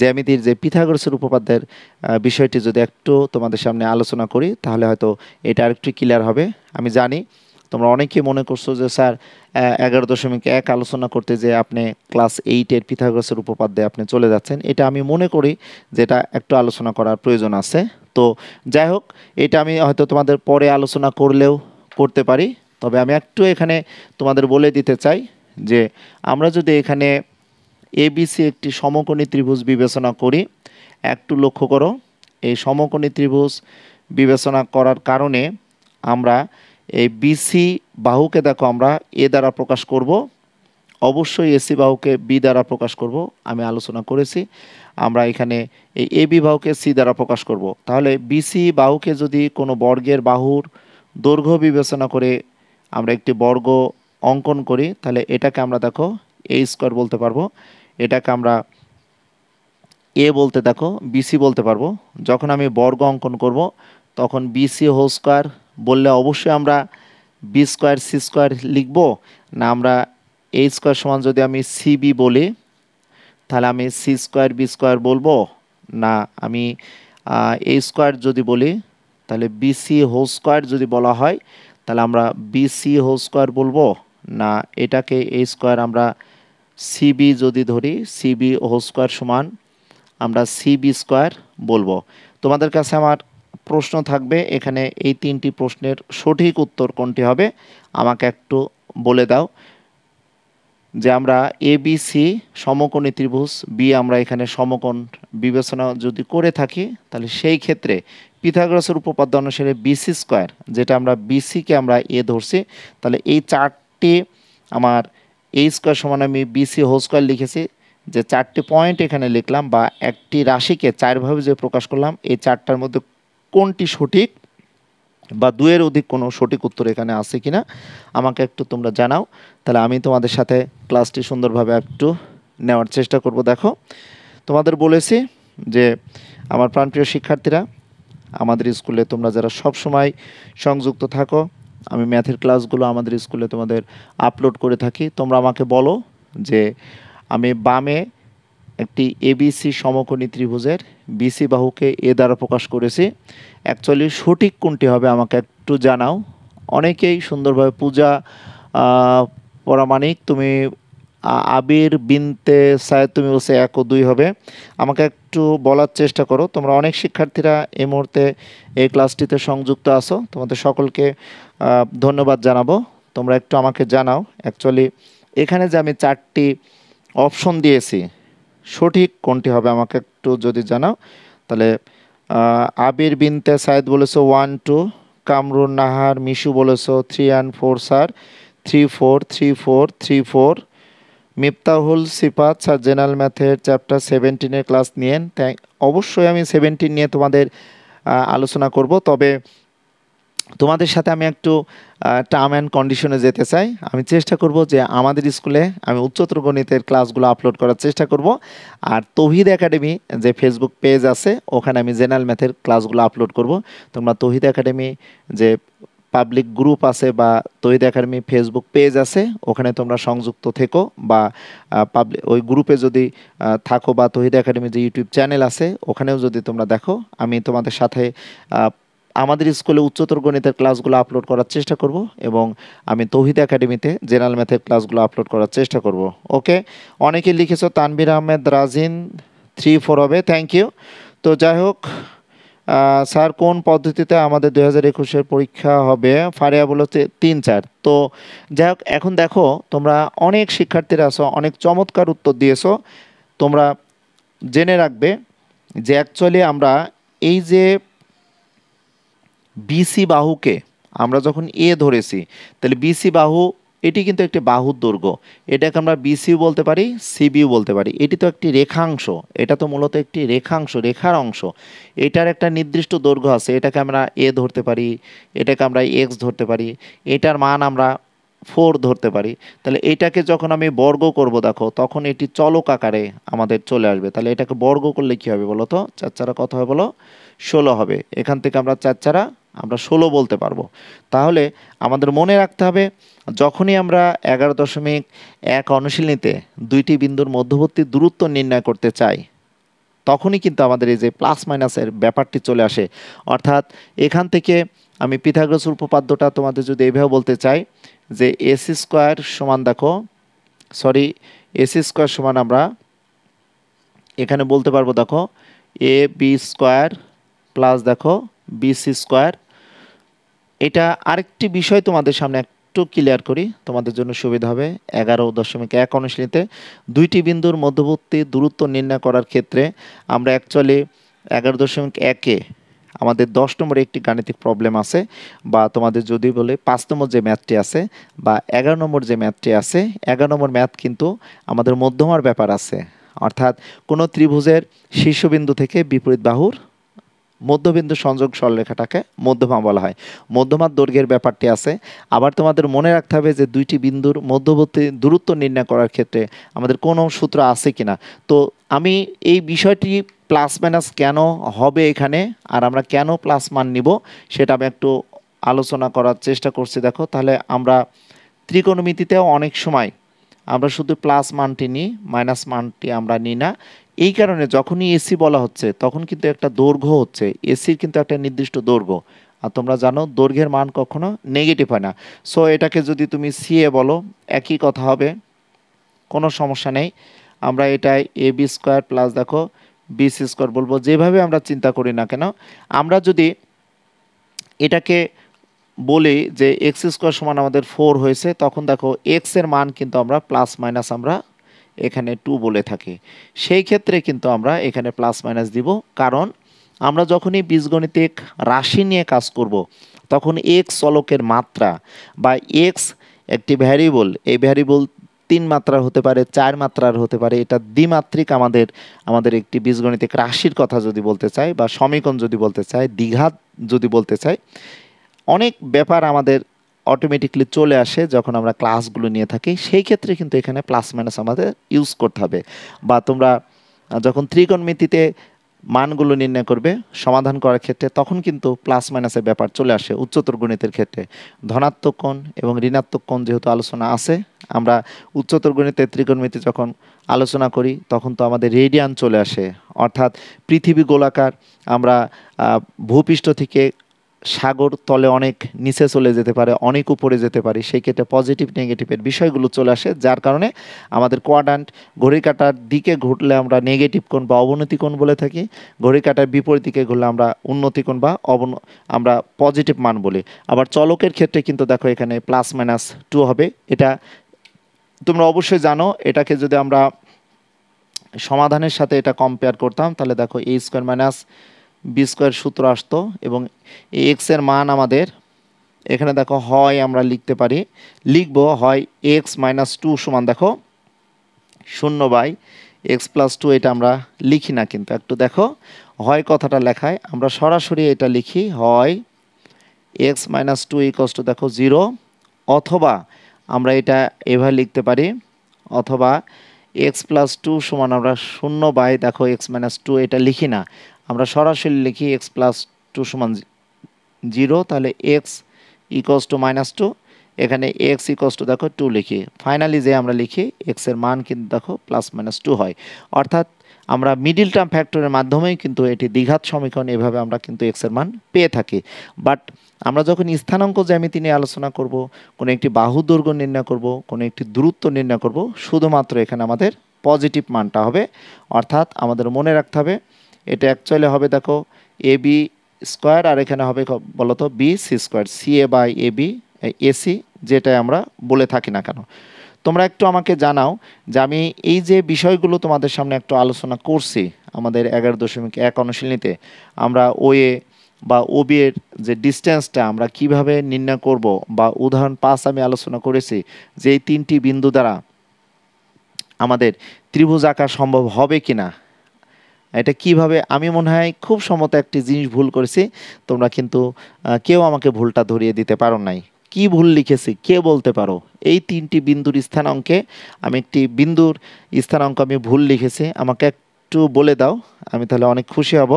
জ্যামিতির যে পিথাগোরাসের উপপাদ্যের বিষয়টি যদি একটু তোমাদের সামনে আলোচনা করি, তাহলে হয়তো এটা আরেকটু ক্লিয়ার হবে। আমি জানি তোমরা অনেকেই মনে করছো যে স্যার 11.1 আলোচনা করতে যে আপনি ক্লাস 8-এর পিথাগোরাসের উপপাদ্যে আপনি চলে যাচ্ছেন। এটা আমি মনে করি যে এটা একটু আলোচনা করার প্রয়োজন আছে। তো যাই হোক, এটা আমি হয়তো তোমাদের পরে আলোচনা করলেও করতে পারি। তবে আমি একটু এখানে তোমাদের বলে দিতে চাই যে আমরা যদি এখানে এবিসি একটি সমকোণী ত্রিভুজ বিবেচনা করি, একটু লক্ষ্য করো, এই সমকোণী ত্রিভুজ বিবেচনা করার কারণে আমরা এই বিসি বাহুকে দেখো আমরা এ দ্বারা প্রকাশ করব, অবশ্যই এসি বাহুকে বি দ্বারা প্রকাশ করব। আমি আলোচনা করেছি আমরা এখানে এই এ বি বাহুকে সি দ্বারা প্রকাশ করব। তাহলে বিসি বাহুকে যদি কোনো বর্গের বাহুর দৈর্ঘ্য বিবেচনা করে আমরা একটি বর্গ অঙ্কন করি, তাহলে এটাকে আমরা দেখো এ স্কোয়ার বলতে পারবো, এটাকে আমরা এ বলতে দেখো বিসি বলতে পারবো। যখন আমি বর্গ অঙ্কন করব তখন বিসি হোল স্কোয়ার বললে অবশ্যই আমরা বি স্কোয়ার সি স্কোয়ার লিখব না, আমরা এ স্কোয়ার সমান যদি আমি সিবি বলি তাহলে আমি সি স্কোয়ার বি স্কোয়ার বলবো না, আমি এ স্কোয়ার যদি বলি তাহলে বিসি হোল স্কোয়ার যদি বলা হয় তাহলে আমরা বিসি হোল স্কোয়ার বলবো না, এটাকে এ স্কোয়ার আমরা সিবি যদি ধরি সিবি হোল স্কোয়ার সমান আমরা সিবি স্কোয়ার বলবো। তোমাদের কাছে আমার প্রশ্ন থাকবে এখানে, এই 3টি প্রশ্নের সঠিক উত্তর কোনটি হবে আমাকে একটু বলে দাও। যে আমরা এ বি সি সমকোণী ত্রিভুজ, বি আমরা এখানে সমকোণ বিবেচনা যদি করে থাকি, তাহলে সেই ক্ষেত্রে পিথাগোরাসের উপপাদ্য অনুসারে বিসি স্কোয়ার, যেটা আমরা বিসিকে আমরা এ ধরছি, তাহলে এই 4টি আমার এ স্কোয়ার সমান আমি বিসি হোল স্কোয়ার লিখেছি, যে 4টি পয়েন্ট এখানে লিখলাম বা একটি রাশিকে 4ভাবে যে প্রকাশ করলাম, এই 4টার মধ্যে কোনটি সঠিক বা 2-এর অধিক কোনো সঠিক উত্তর এখানে আছে কিনা আমাকে একটু তোমরা জানাও, তাহলে আমি তোমাদের সাথে ক্লাসটি সুন্দরভাবে একটু নেওয়ার চেষ্টা করব। দেখো তোমাদের বলেছি যে আমার প্রাণপ্রিয় শিক্ষার্থীরা, আমাদের স্কুলে তোমরা যারা সব সময় সংযুক্ত থাকো, আমি ম্যাথের ক্লাসগুলো আমাদের স্কুলে তোমাদের আপলোড করে থাকি। তোমরা আমাকে বলো যে আমি বামে একটি এবিসি সমকোণী ত্রিভুজের বিসি বাহুকে এ দ্বারা প্রকাশ করেছি, অ্যাকচুয়ালি সঠিক কোনটি হবে আমাকে একটু জানাও। অনেকেই সুন্দরভাবে পূজা পরামানিক, তুমি আবির বিনতে সায়েদ তুমি বলছে 1 ও 2 হবে, আমাকে একটু বলার চেষ্টা করো। তোমরা অনেক শিক্ষার্থীরা এই মুহূর্তে এই ক্লাসটিতে সংযুক্ত আছো, তোমাদের সকলকে ধন্যবাদ জানাবো। তোমরা একটু আমাকে জানাও অ্যাকচুয়ালি এখানে যে আমি 4টি অপশন দিয়েছি সঠিক কোনটি হবে আমাকে একটু যদি জানাও। তাহলে আবির বিনতে সায়েদ বলেছো 1 2, কামরুন নাহার মিশু বলেছো 3 and 4 sir, 3 4 3 4 3 4, Miftahul Sifat sir general ম্যাথের চ্যাপ্টার 17-এর ক্লাস নিয়েন। অবশ্যই আমি 17 নিয়ে তোমাদের আলোচনা করব, তবে তোমাদের সাথে আমি একটু টার্ম অ্যান্ড কন্ডিশনে যেতে চাই। আমি চেষ্টা করব যে আমাদের স্কুলে আমি উচ্চতর গণিতের ক্লাসগুলো আপলোড করার চেষ্টা করব, আর তৌহিদ একাডেমি যে ফেসবুক পেজ আছে ওখানে আমি জেনারেল ম্যাথের ক্লাসগুলো আপলোড করব। তোমরা তৌহিদ একাডেমি যে পাবলিক গ্রুপ আছে বা তৌহিদ একাডেমি ফেসবুক পেজ আছে ওখানে তোমরা সংযুক্ত থেকো, বা পাবলিক ওই গ্রুপে যদি থাকো, বা তৌহিদ একাডেমি যে ইউটিউব চ্যানেল আছে ওখানেও যদি তোমরা দেখো, আমি তোমাদের সাথে আমাদের স্কুলে উচ্চতর গণিতের ক্লাসগুলো আপলোড করার চেষ্টা করব এবং আমি তৌহিদ একাডেমিতে জেনারেল ম্যাথের ক্লাসগুলো আপলোড করার চেষ্টা করব। ওকে, অনেকে লিখেছো তানভীর আহমেদ রাজিন 3-4 হবে, থ্যাংক ইউ। তো যাই হোক, স্যার কোন পদ্ধতিতে আমাদের 2021-এর পরীক্ষা হবে? ফারিয়া বলেছে 3-4। তো যাই হোক, এখন দেখো তোমরা অনেক শিক্ষার্থীরা আছো, অনেক চমৎকার উত্তর দিয়েছো। তোমরা জেনে রাখবে যে অ্যাকচুয়ালি আমরা এই যে বিসি বাহুকে আমরা যখন এ ধরেছি, তাহলে বিসি বাহু এটি কিন্তু একটি বাহুর দৈর্ঘ্য, এটাকে আমরা বিসিও বলতে পারি, সিবিও বলতে পারি। এটি তো একটি রেখাংশ, এটা তো মূলত একটি রেখাংশ, রেখার অংশ। এটার একটা নির্দিষ্ট দৈর্ঘ্য আছে, এটাকে আমরা এ ধরতে পারি, এটাকে আমরা এক্স ধরতে পারি, এটার মান আমরা 4 ধরতে পারি। তাহলে এটাকে যখন আমি বর্গ করব দেখো, তখন এটি চলক আকারে আমাদের চলে আসবে। তাহলে এটাকে বর্গ করলে কী হবে বলো তো? 4 কত হবে বলো? 16 হবে। এখান থেকে আমরা 4 আমরা 16 বলতে পারবো। তাহলে আমাদের মনে রাখতে হবে, যখনই আমরা 11.1 অনুশীলনীতে দুইটি বিন্দুর মধ্যবর্তী দূরত্ব নির্ণয় করতে চাই, তখনই কিন্তু আমাদের এই যে প্লাস মাইনাসের ব্যাপারটি চলে আসে। অর্থাৎ এখান থেকে আমি পিথাগোরাস উপপাদ্যটা তোমাদের যদি এইভাবে বলতে চাই যে এসি স্কোয়ার সমান দেখো, এসি স্কোয়ার সমান আমরা এখানে বলতে পারবো দেখো এ বি স্কোয়ার প্লাস দেখো বিসি স্কোয়ার। এটা আরেকটি বিষয় তোমাদের সামনে একটু ক্লিয়ার করি, তোমাদের জন্য সুবিধা হবে। 11.1 অনুশীলনীতে দুইটি বিন্দুর মধ্যবর্তী দূরত্ব নির্ণয় করার ক্ষেত্রে আমরা অ্যাকচুয়ালি 11.1-এ আমাদের 10 নম্বরে একটি গাণিতিক প্রবলেম আছে, বা তোমাদের যদি বলে 5 নম্বর যে ম্যাথটি আছে বা 11 নম্বর যে ম্যাথটি আছে, 11 নম্বর ম্যাথ কিন্তু আমাদের মধ্যমার ব্যাপার আছে। অর্থাৎ কোনো ত্রিভুজের শীর্ষবিন্দু থেকে বিপরীত বাহুর মধ্যবিন্দু সংযোগ সরলরেখাটাকে মধ্যমা বলা হয়। মধ্যমার দৈর্ঘ্যের ব্যাপারটি আছে। আবার তোমাদের মনে রাখতে হবে যে দুইটি বিন্দুর মধ্যবর্তী দূরত্ব নির্ণয় করার ক্ষেত্রে আমাদের কোনো সূত্র আছে কিনা। তো আমি এই বিষয়টি প্লাস মাইনাস কেন হবে এখানে, আর আমরা কেন প্লাস মান নিব, সেটা আমি একটু আলোচনা করার চেষ্টা করছি। দেখো, তাহলে আমরা ত্রিকোণমিতিতেও অনেক সময় আমরা শুধু প্লাস মানটি নিই, মাইনাস মানটি আমরা নিই না। এই কারণে যখনই এসি বলা হচ্ছে তখন কিন্তু একটা দৈর্ঘ্য হচ্ছে, এসির কিন্তু একটা নির্দিষ্ট দৈর্ঘ্য। আর তোমরা জানো দৈর্ঘ্যের মান কখনো নেগেটিভ হয় না। সো এটাকে যদি তুমি সিএ বলো একই কথা হবে, কোনো সমস্যা নেই। আমরা এটাই এ বি স্কোয়ার প্লাস দেখো বিসি স্কোয়ার বলবো, যেভাবে আমরা চিন্তা করি না কেন। আমরা যদি এটাকে বলি যে এক্স স্কোয়ার সমান আমাদের 4 হয়েছে, তখন দেখো এক্সের মান কিন্তু আমরা প্লাস মাইনাস আমরা এখানে 2 বলে থাকি। সেই ক্ষেত্রে কিন্তু আমরা এখানে প্লাস মাইনাস দিব, কারণ আমরা যখনই বীজগণিতিক রাশি নিয়ে কাজ করব, তখন এক্স চলকের মাত্রা বা এক্স একটি ভ্যারিয়েবল, এই ভ্যারিয়েবল 3 মাত্রার হতে পারে, 4 মাত্রার হতে পারে। এটা দ্বিমাত্রিক আমাদের একটি বীজগণিতিক রাশির কথা যদি বলতে চাই, বা সমীকরণ যদি বলতে চাই, দ্বিঘাত যদি বলতে চাই, অনেক ব্যাপার আমাদের অটোমেটিকলি চলে আসে যখন আমরা ক্লাসগুলো নিয়ে থাকি। সেই ক্ষেত্রে কিন্তু এখানে প্লাস মাইনাস আমাদের ইউজ করতে হবে। বা তোমরা যখন ত্রিকোণমিতিতে মানগুলো নির্ণয় করবে সমাধান করার ক্ষেত্রে, তখন কিন্তু প্লাস মাইনাসের ব্যাপার চলে আসে। উচ্চতর গণিতের ক্ষেত্রে ধনাত্মক কোণ এবং ঋণাত্মক কোণ যেহেতু আলোচনা আছে, আমরা উচ্চতর গণিতের ত্রিকোণমিতি যখন আলোচনা করি তখন তো আমাদের রেডিয়ান চলে আসে। অর্থাৎ পৃথিবী গোলাকার, আমরা ভূপৃষ্ঠ থেকে সাগর তলে অনেক নিচে চলে যেতে পারে, অনেক উপরে যেতে পারি। সেই ক্ষেত্রে পজিটিভ নেগেটিভের বিষয়গুলো চলে আসে, যার কারণে আমাদের কোয়াড্রান্ট ঘড়ি কাঁটার দিকে ঘুরলে আমরা নেগেটিভ কোণ বা অবনতি কোণ বলে থাকি, ঘড়ি কাঁটার বিপরীত দিকে ঘুরলে আমরা উন্নতি কোণ বা আমরা পজিটিভ মান বলি। আবার চলকের ক্ষেত্রে কিন্তু দেখো এখানে প্লাস মাইনাস 2 হবে। এটা তোমরা অবশ্যই জানো। এটাকে যদি আমরা সমাধানের সাথে এটা কম্পেয়ার করতাম, তাহলে দেখো এ স্কোয়ার মাইনাস বি স্কোয়ার সূত্র আসতো, এবং এক্স এর মান আমাদের এখানে দেখো হয় আমরা লিখবো হয় এক্স মাইনাস 2 সমান দেখো 0/x+2। এটা আমরা লিখি না, কিন্তু একটু দেখো হয় কথাটা লেখায় আমরা সরাসরি এটা লিখি, হয় x মাইনাস 2 = দেখো 0, অথবা আমরা এটা এভাবে লিখতে পারি, অথবা x+2 সমান আমরা 0/ দেখো x মাইনাস 2, এটা লিখি না, আমরা সরাসরি লিখি x+2 সমান 0। তাহলে x = -2, এখানে x দেখো 2 লিখি। ফাইনালি যে আমরা লিখি x এর মান কিন্তু দেখো +-2 হয়। অর্থাৎ আমরা মিডিল টার্ম ফ্যাক্টরের মাধ্যমেই কিন্তু এটি দ্বিঘাত সমীকরণ এভাবে আমরা কিন্তু এক্স এর মান পেয়ে থাকি। বাট আমরা যখন স্থানাঙ্ক জ্যামিতি নিয়ে আলোচনা করব, কোনো একটি বাহু দৈর্ঘ্য নির্ণয় করব, কোনো একটি দূরত্ব নির্ণয় করব, শুধুমাত্র এখানে আমাদের পজিটিভ মানটা হবে। অর্থাৎ আমাদের মনে রাখতে হবে এটা অ্যাকচুয়ালি হবে দেখো এ বি স্কোয়ার, আর এখানে হবে বলতো b c square, c a by a b a c, যেটাই আমরা বলে থাকি না কেন। তোমরা একটু আমাকে জানাও যে আমি এই যে বিষয়গুলো তোমাদের সামনে একটু আলোচনা করছি আমাদের 11.1 অনুশীলনীতে, আমরা ওএ বা ওবি এর যে ডিস্টেন্সটা আমরা কিভাবে নির্ণয় করব, বা উদাহরণ 5 আমি আলোচনা করেছি যে এই 3টি বিন্দু দ্বারা আমাদের ত্রিভুজ আঁকা সম্ভব হবে কিনা, এটা কিভাবে, আমি মনে হয় খুব সম্ভবত একটি জিনিস ভুল করেছি, তোমরা কিন্তু কেউ আমাকে ভুলটা ধরিয়ে দিতে পারো নাই। কি ভুল লিখেছি কে বলতে পারো? এই 3টি বিন্দুর স্থানাঙ্কে আমি একটি বিন্দুর স্থানাঙ্ক আমি ভুল লিখেছি, আমাকে একটু বলে দাও, আমি তাহলে অনেক খুশি হব।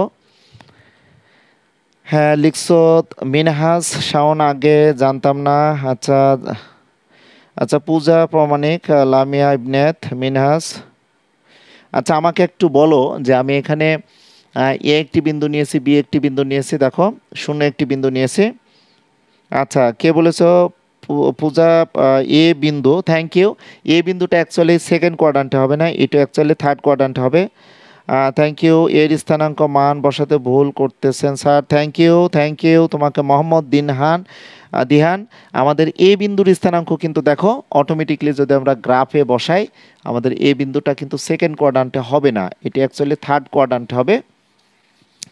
হ্যাঁ লিখছো মিনহাস শাওন, আগে জানতাম না। আচ্ছা আচ্ছা, পূজা প্রমাণিক, লামিয়া ইবনেত, মিনহাস। আচ্ছা আমাকে একটু বলো যে আমি এখানে এ একটি বিন্দু নিয়েছি, বি একটি বিন্দু নিয়েছি, দেখো শূন্য একটি বিন্দু নিয়েছি। আচ্ছা কে বলেছো? পূজা এ বিন্দু, থ্যাংক ইউ। এ বিন্দুটা অ্যাকচুয়ালি সেকেন্ড কোয়াড্রান্টে হবে না, এটা অ্যাকচুয়ালি থার্ড কোয়াড্রান্টে হবে। Thank you. এর স্থানাঙ্ক মান বসাতে ভুল করতেছেন স্যার, থ্যাংক ইউ তোমাকে মোহাম্মদ দিহান। আমাদের এ বিন্দুর স্থানাঙ্ক কিন্তু দেখো অটোমেটিকলি যদি আমরা গ্রাফে বসাই, আমাদের এ বিন্দুটা কিন্তু সেকেন্ড কোয়াড্রান্টে হবে না, এটি অ্যাকচুয়ালি থার্ড কোয়াড্রান্টে হবে।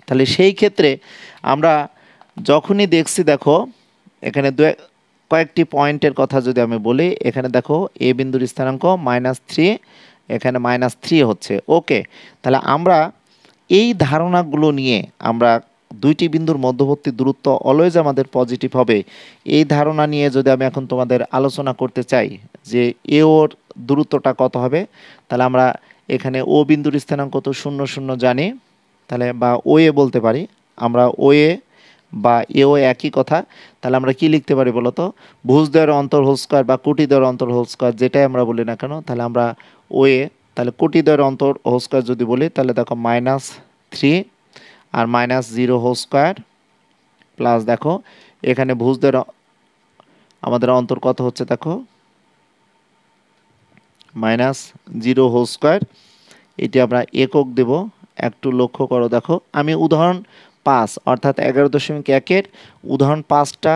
তাহলে সেই ক্ষেত্রে আমরা যখনই দেখছি, দেখো এখানে কয়েকটি পয়েন্টের কথা যদি আমি বলি, এখানে দেখো এ বিন্দুর স্থানাঙ্ক -3, এখানে -3 হচ্ছে। ওকে, তাহলে আমরা এই ধারণাগুলো নিয়ে আমরা দুইটি বিন্দুর মধ্যবর্তী দূরত্ব অলওয়েজ আমাদের পজিটিভ হবে, এই ধারণা নিয়ে যদি আমি এখন তোমাদের আলোচনা করতে চাই যে এ ওর দূরত্বটা কত হবে, তাহলে আমরা এখানে ও বিন্দুর স্থানাঙ্ক তো 0 0 জানি, তাহলে বা ও এ বলতে পারি আমরা, ও এ বা এও একই কথা। তাহলে আমরা কি লিখতে পারি বলো তো? ভুজদ্বয়ের অন্তর হোল স্কোয়ার বা কোটিদ্বয়ের অন্তর হোল স্কোয়ার, যেটাই আমরা বলি না কেন, তাহলে আমরা ও এ, তাহলে কোটিদ্বয়ের অন্তর হোল স্কোয়ার যদি বলি, তাহলে দেখো -3 আর -0 হোল স্কোয়ার প্লাস, দেখো এখানে ভুজদ্বয়ের আমাদের অন্তর কত হচ্ছে, দেখো -0 হোল স্কোয়ার, এটি আমরা একক দেব। একটু লক্ষ্য করো, দেখো আমি উদাহরণ 5 অর্থাৎ 11.1-এর উদাহরণ 5টা,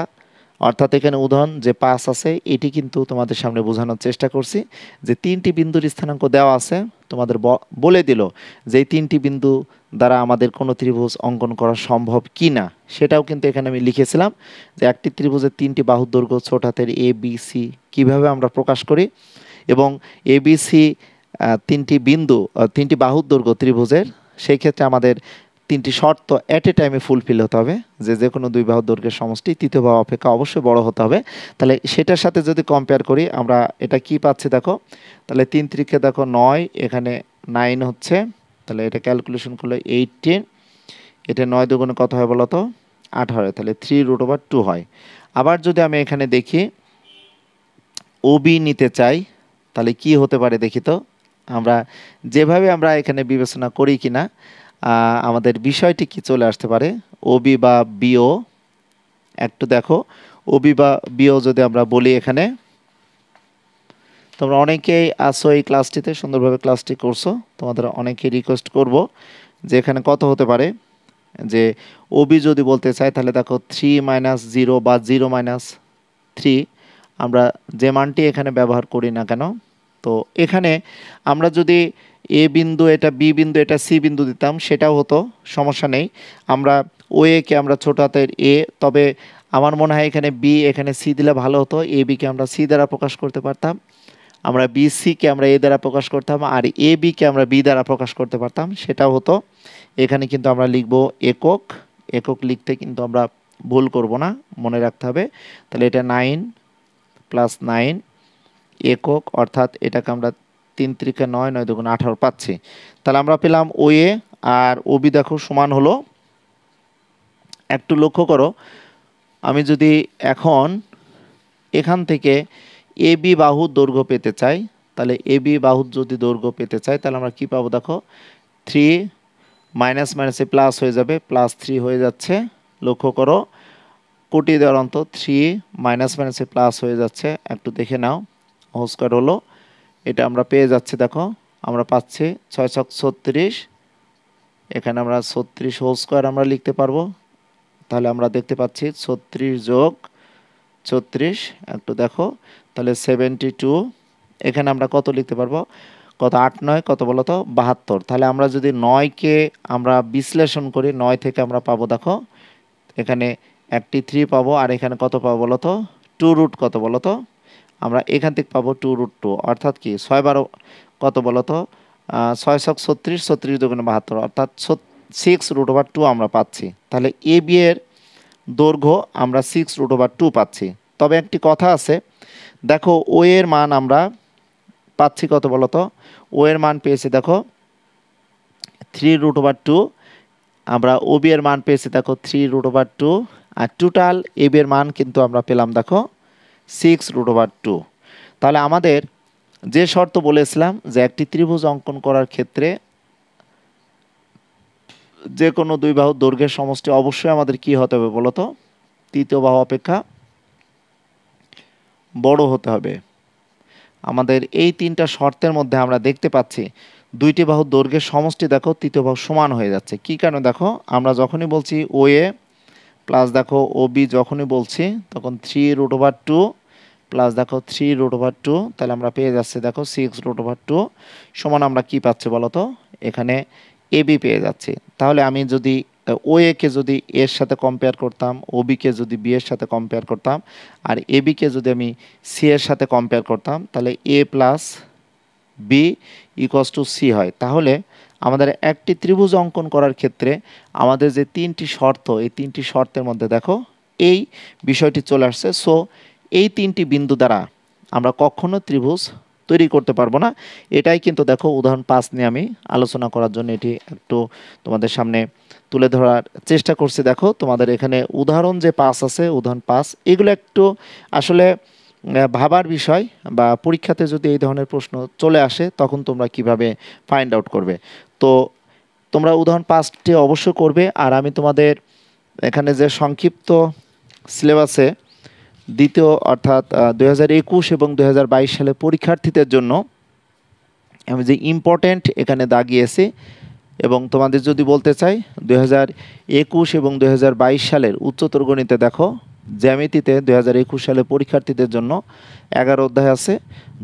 অর্থাৎ এখানে উদাহরণ যে 5 আছে এটি কিন্তু তোমাদের সামনে বোঝানোর চেষ্টা করছি যে 3টি বিন্দুর স্থানাঙ্ক দেওয়া আছে, তোমাদের বলে দিল যে এই 3টি বিন্দু দ্বারা আমাদের কোনো ত্রিভুজ অঙ্কন করা সম্ভব কি না, সেটাও কিন্তু এখানে আমি লিখেছিলাম যে একটি ত্রিভুজের 3টি বাহুর দৈর্ঘ্য ছোট হাতের এ বি সি কীভাবে আমরা প্রকাশ করি, এবং এ বি সি 3টি বিন্দু 3টি বাহুর দৈর্ঘ্য ত্রিভুজের, সেই ক্ষেত্রে আমাদের 3টি শর্ত অ্যাট এ টাইমে ফুলফিল হতে হবে, যে কোনো দুই বাহুর দৈর্ঘ্যের সমষ্টি তৃতীয় বাহু অপেক্ষা অবশ্যই বড় হতে হবে। তাহলে সেটার সাথে যদি কম্পেয়ার করি আমরা এটা কি পাচ্ছি, দেখো তাহলে 3 3 দেখো 9, এখানে 9 হচ্ছে, তাহলে এটা ক্যালকুলেশন করলে 18, এটা 9 দুগুণে কত হয় বলো তো? 18, তাহলে 3√2 হয়। আবার যদি আমি এখানে দেখি ওবি নিতে চাই, তাহলে কি হতে পারে দেখি তো, আমরা যেভাবে আমরা এখানে বিবেচনা করি কিনা আমাদের বিষয়টি কি চলে আসতে পারে, ওবি বা বিও, একটু দেখো ওবি বা বিও যদি আমরা বলি, এখানে তোমরা অনেকেই আসো এই ক্লাসটিতে, সুন্দরভাবে ক্লাসটি করছো, তোমাদের অনেকেই রিকোয়েস্ট করব যে এখানে কত হতে পারে, যে ওবি যদি বলতে চাই তাহলে দেখো 3 - 0 বা 0 - 3, আমরা যে মানটি এখানে ব্যবহার করি না কেন, তো এখানে আমরা যদি এ বিন্দু এটা বি বিন্দু এটা সি বিন্দু দিতাম সেটাও হতো, সমস্যা নেই। আমরা ও এ কে আমরা ছোট হাতের এ, তবে আমার মনে হয় এখানে বি এখানে সি দিলে ভালো হতো, এ বিকে আমরা সি দ্বারা প্রকাশ করতে পারতাম, আমরা বি সিকে আমরা এ দ্বারা প্রকাশ করতাম, আর এ বিকে আমরা বি দ্বারা প্রকাশ করতে পারতাম, সেটাও হতো। এখানে কিন্তু আমরা লিখব একক, একক লিখতে কিন্তু আমরা ভুল করব না, মনে রাখতে হবে। তাহলে এটা 9 + 9 একক, অর্থাৎ এটাকে আমরা 3 3 9, 9 2 18 পাচ্ছি। তাহলে আমরা পেলাম ও এ আর ও বি দেখো সমান হলো, একটু লক্ষ্য করো, আমি যদি এখন এখান থেকে এ বি বাহুর দৈর্ঘ্য পেতে চাই, তাহলে এ বি বাহুর যদি দৈর্ঘ্য পেতে চাই তাহলে আমরা কি পাবো, দেখো থ্রি মাইনাস মাইনাসে প্লাস হয়ে যাবে, +3 হয়ে যাচ্ছে। লক্ষ্য করো কোটি দেওয়ার অন্ত 3 মাইনাস মাইনাসে প্লাস হয়ে যাচ্ছে, একটু দেখে নাও। হোল স্কয়ার হলো, এটা আমরা পেয়ে যাচ্ছি। দেখো আমরা পাচ্ছি 636, এখানে আমরা 36 হোল স্কয়ার আমরা লিখতে পারবো। তাহলে আমরা দেখতে পাচ্ছি 36 যোগ 36, একটু দেখো, তাহলে 72। এখানে আমরা কত লিখতে পারবো, কত 8 9 কত বলো তো 72। তাহলে আমরা যদি 9কে আমরা বিশ্লেষণ করি, 9 থেকে আমরা পাবো, দেখো এখানে একটি 3 পাবো, আর এখানে কত পাবো বলো তো 2 রুট কত বলো তো, আমরা এখান থেকে পাবো 2√2, অর্থাৎ কি 6 12 কত বলো তো 6 6 36, 36 দুগুণে 72, অর্থাৎ 6√2 আমরা পাচ্ছি। তাহলে এ বি এর দৈর্ঘ্য আমরা 6√2 পাচ্ছি। তবে একটি কথা আছে, দেখো ও এর মান আমরা পাচ্ছি কত বলো তো, ও এর মান পেয়েছি দেখো 3√2, আমরা ও বি এর মান পেয়েছি দেখো 3√2, আর টোটাল এ বি এর মান কিন্তু আমরা পেলাম দেখো 6√2। তাহলে আমাদের যে শর্ত বলেছিলাম যে একটি ত্রিভুজ অঙ্কন করার ক্ষেত্রে যে কোনো দুই বাহুর দৈর্ঘ্যের সমষ্টি অবশ্যই আমাদের কি হতে হবে বলো তো, তৃতীয় বাহু অপেক্ষা বড় হতে হবে। আমাদের এই তিনটা শর্তের মধ্যে আমরা দেখতে পাচ্ছি দুইটি বাহুর দৈর্ঘ্যের সমষ্টি দেখো তৃতীয় বাহু সমান হয়ে যাচ্ছে। কি কারণে, দেখো আমরা যখনই বলছি ও এ প্লাস দেখো ও বি যখনই বলছি তখন 3√2 প্লাস দেখো 3√2, তাহলে আমরা পেয়ে যাচ্ছি দেখো 6√2 সমান আমরা কি পাচ্ছি বলো তো, এখানে এ বি পেয়ে যাচ্ছি। তাহলে আমি যদি ও এ কে যদি এর সাথে কম্পেয়ার করতাম, ও বি কে যদি বি এর সাথে কম্পেয়ার করতাম, আর এ বি কে যদি আমি সি এর সাথে কম্পেয়ার করতাম, তাহলে A plus B equals to C হয়। তাহলে আমাদের একটি ত্রিভুজ অঙ্কন করার ক্ষেত্রে আমাদের যে তিনটি শর্ত, এই তিনটি শর্তের মধ্যে দেখো এই বিষয়টি চলে আসছে। সো এই তিনটি বিন্দু দ্বারা আমরা কখনো ত্রিভুজ তৈরি করতে পারবো না। এটাই কিন্তু দেখো উদাহরণ 5 নিয়ে আমি আলোচনা করার জন্য এটি একটু তোমাদের সামনে তুলে ধরার চেষ্টা করছি। দেখো তোমাদের এখানে উদাহরণ যে 5 আছে, উদাহরণ 5 এগুলো একটু আসলে ভাবার বিষয়, বা পরীক্ষাতে যদি এই ধরনের প্রশ্ন চলে আসে তখন তোমরা কিভাবে ফাইন্ড আউট করবে। তো তোমরা উদাহরণ 5টি অবশ্যই করবে। আর আমি তোমাদের এখানে যে সংক্ষিপ্ত সিলেবাসে দ্বিতীয় অর্থাৎ 2021 এবং 2022 সালে পরীক্ষার্থীদের জন্য আমি যে ইম্পর্ট্যান্ট এখানে দাগিয়েছি, এবং তোমাদের যদি বলতে চাই 2021 এবং 2022 সালের উচ্চতর গণিতে দেখো জ্যামিতিতে 2021 সালে পরীক্ষার্থীদের জন্য 11 অধ্যায় আছে,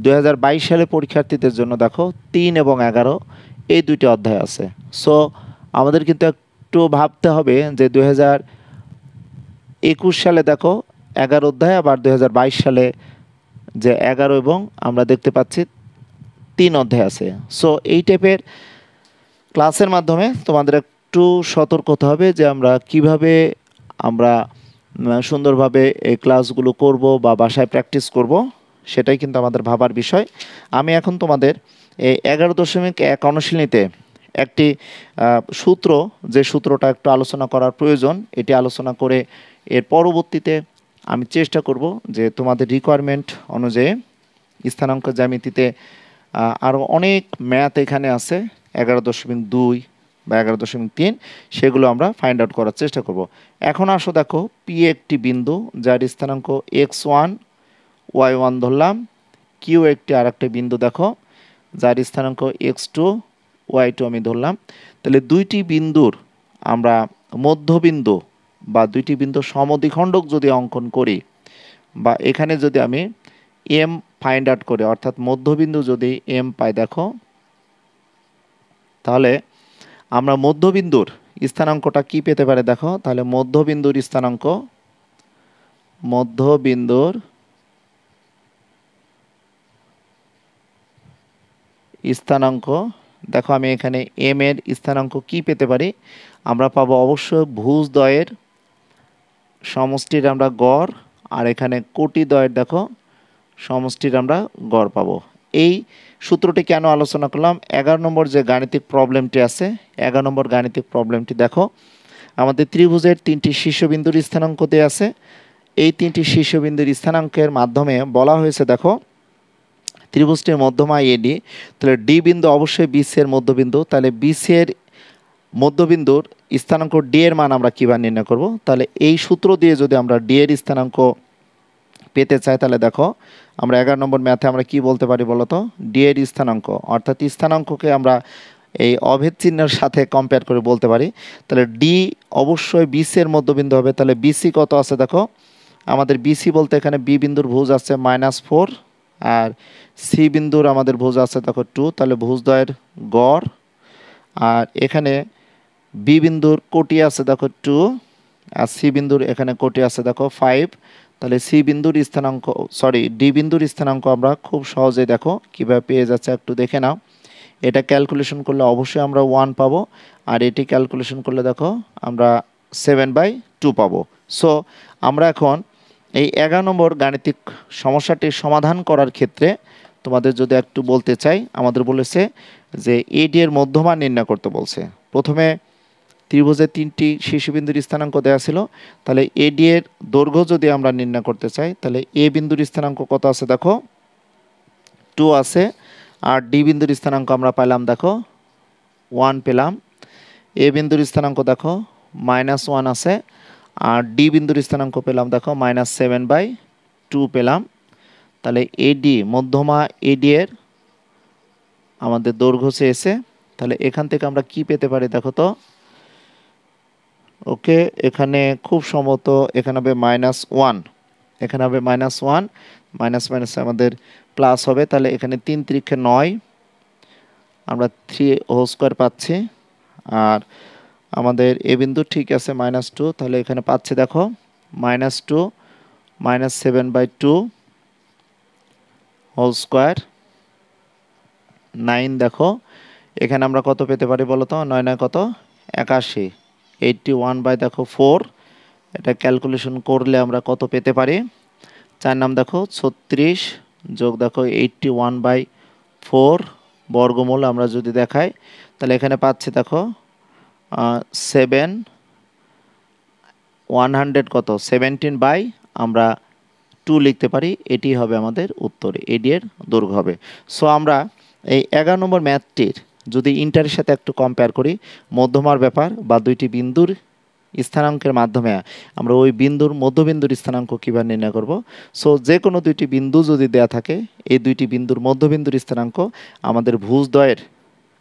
2022 সালে পরীক্ষার্থীদের জন্য দেখো 3 এবং 11 এই দুইটি অধ্যায় আছে। সো আমাদের কিন্তু একটু ভাবতে হবে যে 2021 সালে দেখো 11 অধ্যায়, আবার 2022 সালে যে 11 এবং আমরা দেখতে পাচ্ছি 3 অধ্যায় আছে। সো এই টাইপের ক্লাসের মাধ্যমে তোমাদের একটু সতর্ক হতে হবে যে আমরা কিভাবে আমরা সুন্দরভাবে এই ক্লাসগুলো করব বা বাসায় প্র্যাকটিস করব, সেটাই কিন্তু আমাদের ভাবার বিষয়। আমি এখন তোমাদের এই 11.1 অনুশীলনীতে একটি সূত্র, যে সূত্রটা একটু আলোচনা করার প্রয়োজন, এটি আলোচনা করে এর পরবর্তীতে আমি চেষ্টা করব যে তোমাদের রিকোয়ারমেন্ট অনুযায়ী স্থানাঙ্ক জ্যামিতিতে আরও অনেক ম্যাথ এখানে আছে 11.2 বা 11.3, সেগুলো আমরা ফাইন্ড আউট করার চেষ্টা করব। এখন আসো দেখো পি একটি বিন্দু যার স্থানাঙ্ক x1 y1 ধরলাম, কিউ একটি আর একটা বিন্দু দেখো যার স্থানাঙ্ক x2 y2 আমি ধরলাম। তাহলে দুইটি বিন্দুর আমরা মধ্যবিন্দু বা দুইটি বিন্দু সমদ্বিখণ্ডক যদি অঙ্কন করি, বা এখানে যদি আমি এম ফাইন্ড আউট করি, অর্থাৎ মধ্যবিন্দু যদি এম পাই দেখো, তাহলে আমরা মধ্যবিন্দুর স্থানাঙ্কটা কি পেতে পারে দেখো, তাহলে মধ্যবিন্দুর স্থানাঙ্ক দেখো আমি এখানে এম এর স্থানাঙ্ক কি পেতে পারি, আমরা পাবো অবশ্যই ভুজদ্বয়ের সমষ্টির আমরা গড়, আর এখানে কোটিদ্বয়ের দেখো সমষ্টির আমরা গড় পাবো। এই সূত্রটি কেন আলোচনা করলাম, 11 নম্বর যে গাণিতিক প্রবলেমটি আছে, 11 নম্বর গাণিতিক প্রবলেমটি দেখো আমাদের ত্রিভুজের 3টি শীর্ষবিন্দুর স্থানাঙ্ক দেওয়া আছে। এই 3টি শীর্ষবিন্দুর স্থানাঙ্কের মাধ্যমে বলা হয়েছে দেখো ত্রিভুজটির মধ্যমা এডি, তাহলে ডি বিন্দু অবশ্যই বিসি এর মধ্যবিন্দু, তাহলে বিসি এর মধ্যবিন্দুর স্থানাঙ্ক ডি এর মান আমরা কীভাবে নির্ণয় করব? তাহলে এই সূত্র দিয়ে যদি আমরা ডি এর স্থানাঙ্ক পেতে চাই, তাহলে দেখো আমরা 11 নম্বর ম্যাথে আমরা কি বলতে পারি বলতো? ডি এর স্থানাঙ্ক, অর্থাৎ স্থানাঙ্ককে আমরা এই অভেদ চিহ্নের সাথে কম্পেয়ার করে বলতে পারি। তাহলে ডি অবশ্যই বিসি এর মধ্যবিন্দু হবে। তাহলে বিসি কত আছে দেখো, আমাদের বিসি বলতে এখানে বি বিন্দুর ভুজ আছে -4, আর সি বিন্দুর আমাদের ভুজ আছে দেখো 2, তাহলে ভুজদ্বয়ের গড়। আর এখানে বি বিন্দুর কোটি আছে দেখো 2, আর সি বিন্দুর এখানে কোটি আছে দেখো 5। তাহলে সি বিন্দুর স্থানাঙ্ক, সরি ডি বিন্দুর স্থানাঙ্ক আমরা খুব সহজে দেখো কীভাবে পেয়ে যাচ্ছে, একটু দেখে নাও। এটা ক্যালকুলেশন করলে অবশ্যই আমরা 1 পাবো, আর এটি ক্যালকুলেশন করলে দেখো আমরা 7/2 পাবো। সো আমরা এখন এই 11 নম্বর গাণিতিক সমস্যাটির সমাধান করার ক্ষেত্রে তোমাদের যদি একটু বলতে চাই, আমাদের বলেছে যে এডি এর মধ্যমান নির্ণয় করতে বলছে। প্রথমে ত্রিভুজের 3টি শীর্ষবিন্দুর স্থানাঙ্ক দেওয়া ছিল, তাহলে এডি এর দৈর্ঘ্য যদি আমরা নির্ণয় করতে চাই, তাহলে এ বিন্দুর স্থানাঙ্ক কত আছে দেখো 2 আছে, আর ডি বিন্দুর স্থানাঙ্ক আমরা পেলাম দেখো 1 পেলাম। এ বিন্দুর স্থানাঙ্ক দেখো -1 আছে, আর ডি বিন্দুর স্থানাঙ্ক পেলাম দেখো -7/2 পেলাম। তাহলে এডি মধ্যমা এডি এর আমাদের দৈর্ঘ্য চেয়েছে, তাহলে এখান থেকে আমরা কি পেতে পারি দেখো তো। ওকে, এখানে খুব সম্ভবত এখানে হবে -1, এখানে হবে -1, মাইনাস মাইনাস আমাদের প্লাস হবে। তাহলে এখানে 3 3 9, আমরা 3² পাচ্ছি। আর আমাদের এ বিন্দু ঠিক আছে -2, তাহলে এখানে পাচ্ছি দেখো -2 -7/2 হোল স্কোয়ার 9। দেখো এখানে আমরা কত পেতে পারি বলো তো, 9 9 কত 81, 81/দেখো 4। এটা ক্যালকুলেশন করলে আমরা কত পেতে পারি, 4 নাম দেখো 36 যোগ দেখো 81/4 বর্গমূল আমরা যদি দেখাই, তাহলে এখানে পাচ্ছি দেখো 100 কত 17/, আমরা 2 লিখতে পারি। এটি হবে আমাদের উত্তর, এডি এর দৈর্ঘ্য হবে। সো আমরা এই 11 নম্বর ম্যাথটির যদি ইন্টারের সাথে একটু কম্পেয়ার করি, মধ্যমার ব্যাপার বা দুইটি বিন্দুর স্থানাঙ্কের মাধ্যমে আমরা ওই বিন্দুর মধ্যবিন্দুর স্থানাঙ্ক কীভাবে নির্ণয় করব। সো যে কোনো দুইটি বিন্দু যদি দেয়া থাকে, এই দুইটি বিন্দুর মধ্যবিন্দুর স্থানাঙ্ক আমাদের ভুজদ্বয়ের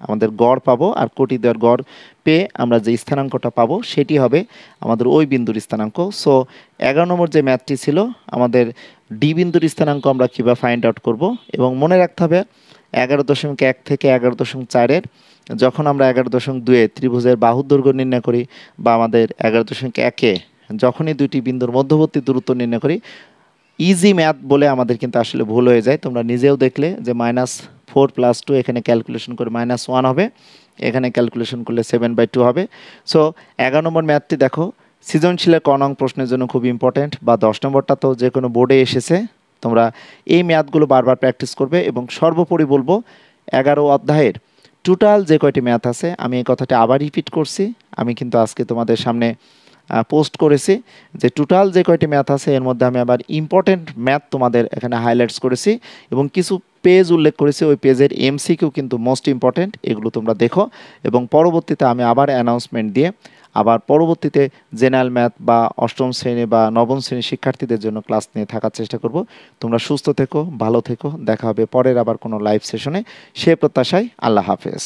আমাদের গড় পাবো, আর কোটিদ্বয়ের গড় পেয়ে আমরা যে স্থানাঙ্কটা পাবো সেটি হবে আমাদের ওই বিন্দুর স্থানাঙ্ক। সো 11 নম্বর যে ম্যাথটি ছিল, আমাদের ডি বিন্দুর স্থানাঙ্ক আমরা কীভাবে ফাইন্ড আউট করব। এবং মনে রাখতে হবে 11.1 থেকে 11.4 যখন আমরা 11.2 ত্রিভুজের বাহুর দৈর্ঘ্য নির্ণয় করি, বা আমাদের 11.1 যখনই দুইটি বিন্দুর মধ্যবর্তী দূরত্ব নির্ণয় করি, ইজি ম্যাথ বলে আমাদের কিন্তু আসলে ভুল হয়ে যায়। তোমরা নিজেও দেখলে যে -4 + 2 এখানে ক্যালকুলেশন করে -1 হবে, এখানে ক্যালকুলেশন করলে 7/2 হবে। সো 11 নম্বর ম্যাথটি দেখো সৃজনশীলের ক নং প্রশ্নের জন্য খুব ইম্পর্টেন্ট, বা 10 নম্বরটা তো যে কোনো বোর্ডে এসেছে। তোমরা এই ম্যাথগুলো বারবার প্র্যাকটিস করবে, এবং সর্বোপরি বলবো 11 অধ্যায়ের টোটাল যে কয়টি ম্যাথ আছে, আমি এই কথাটা আবার রিপিট করছি, আমি কিন্তু আজকে তোমাদের সামনে পোস্ট করেছি যে টোটাল যে কয়টি ম্যাথ আছে এর মধ্যে আমি আবার ইম্পর্টেন্ট ম্যাথ তোমাদের এখানে হাইলাইটস করেছি, এবং কিছু পেজ উল্লেখ করেছি, ওই পেজের এমসিকিউ কিন্তু মোস্ট ইম্পর্টেন্ট, এগুলো তোমরা দেখো। এবং পরবর্তীতে আমি আবার অ্যানাউন্সমেন্ট দিয়ে আবার পরবর্তীতে জেনারেল ম্যাথ বা 8ম শ্রেণী বা 9ম শ্রেণীর শিক্ষার্থীদের জন্য ক্লাস নিয়ে থাকার চেষ্টা করব। তোমরা সুস্থ থেকো, ভালো থেকো, দেখা হবে পরের আবার কোনো লাইভ সেশনে। সে প্রত্যাশায় আল্লাহ হাফেজ।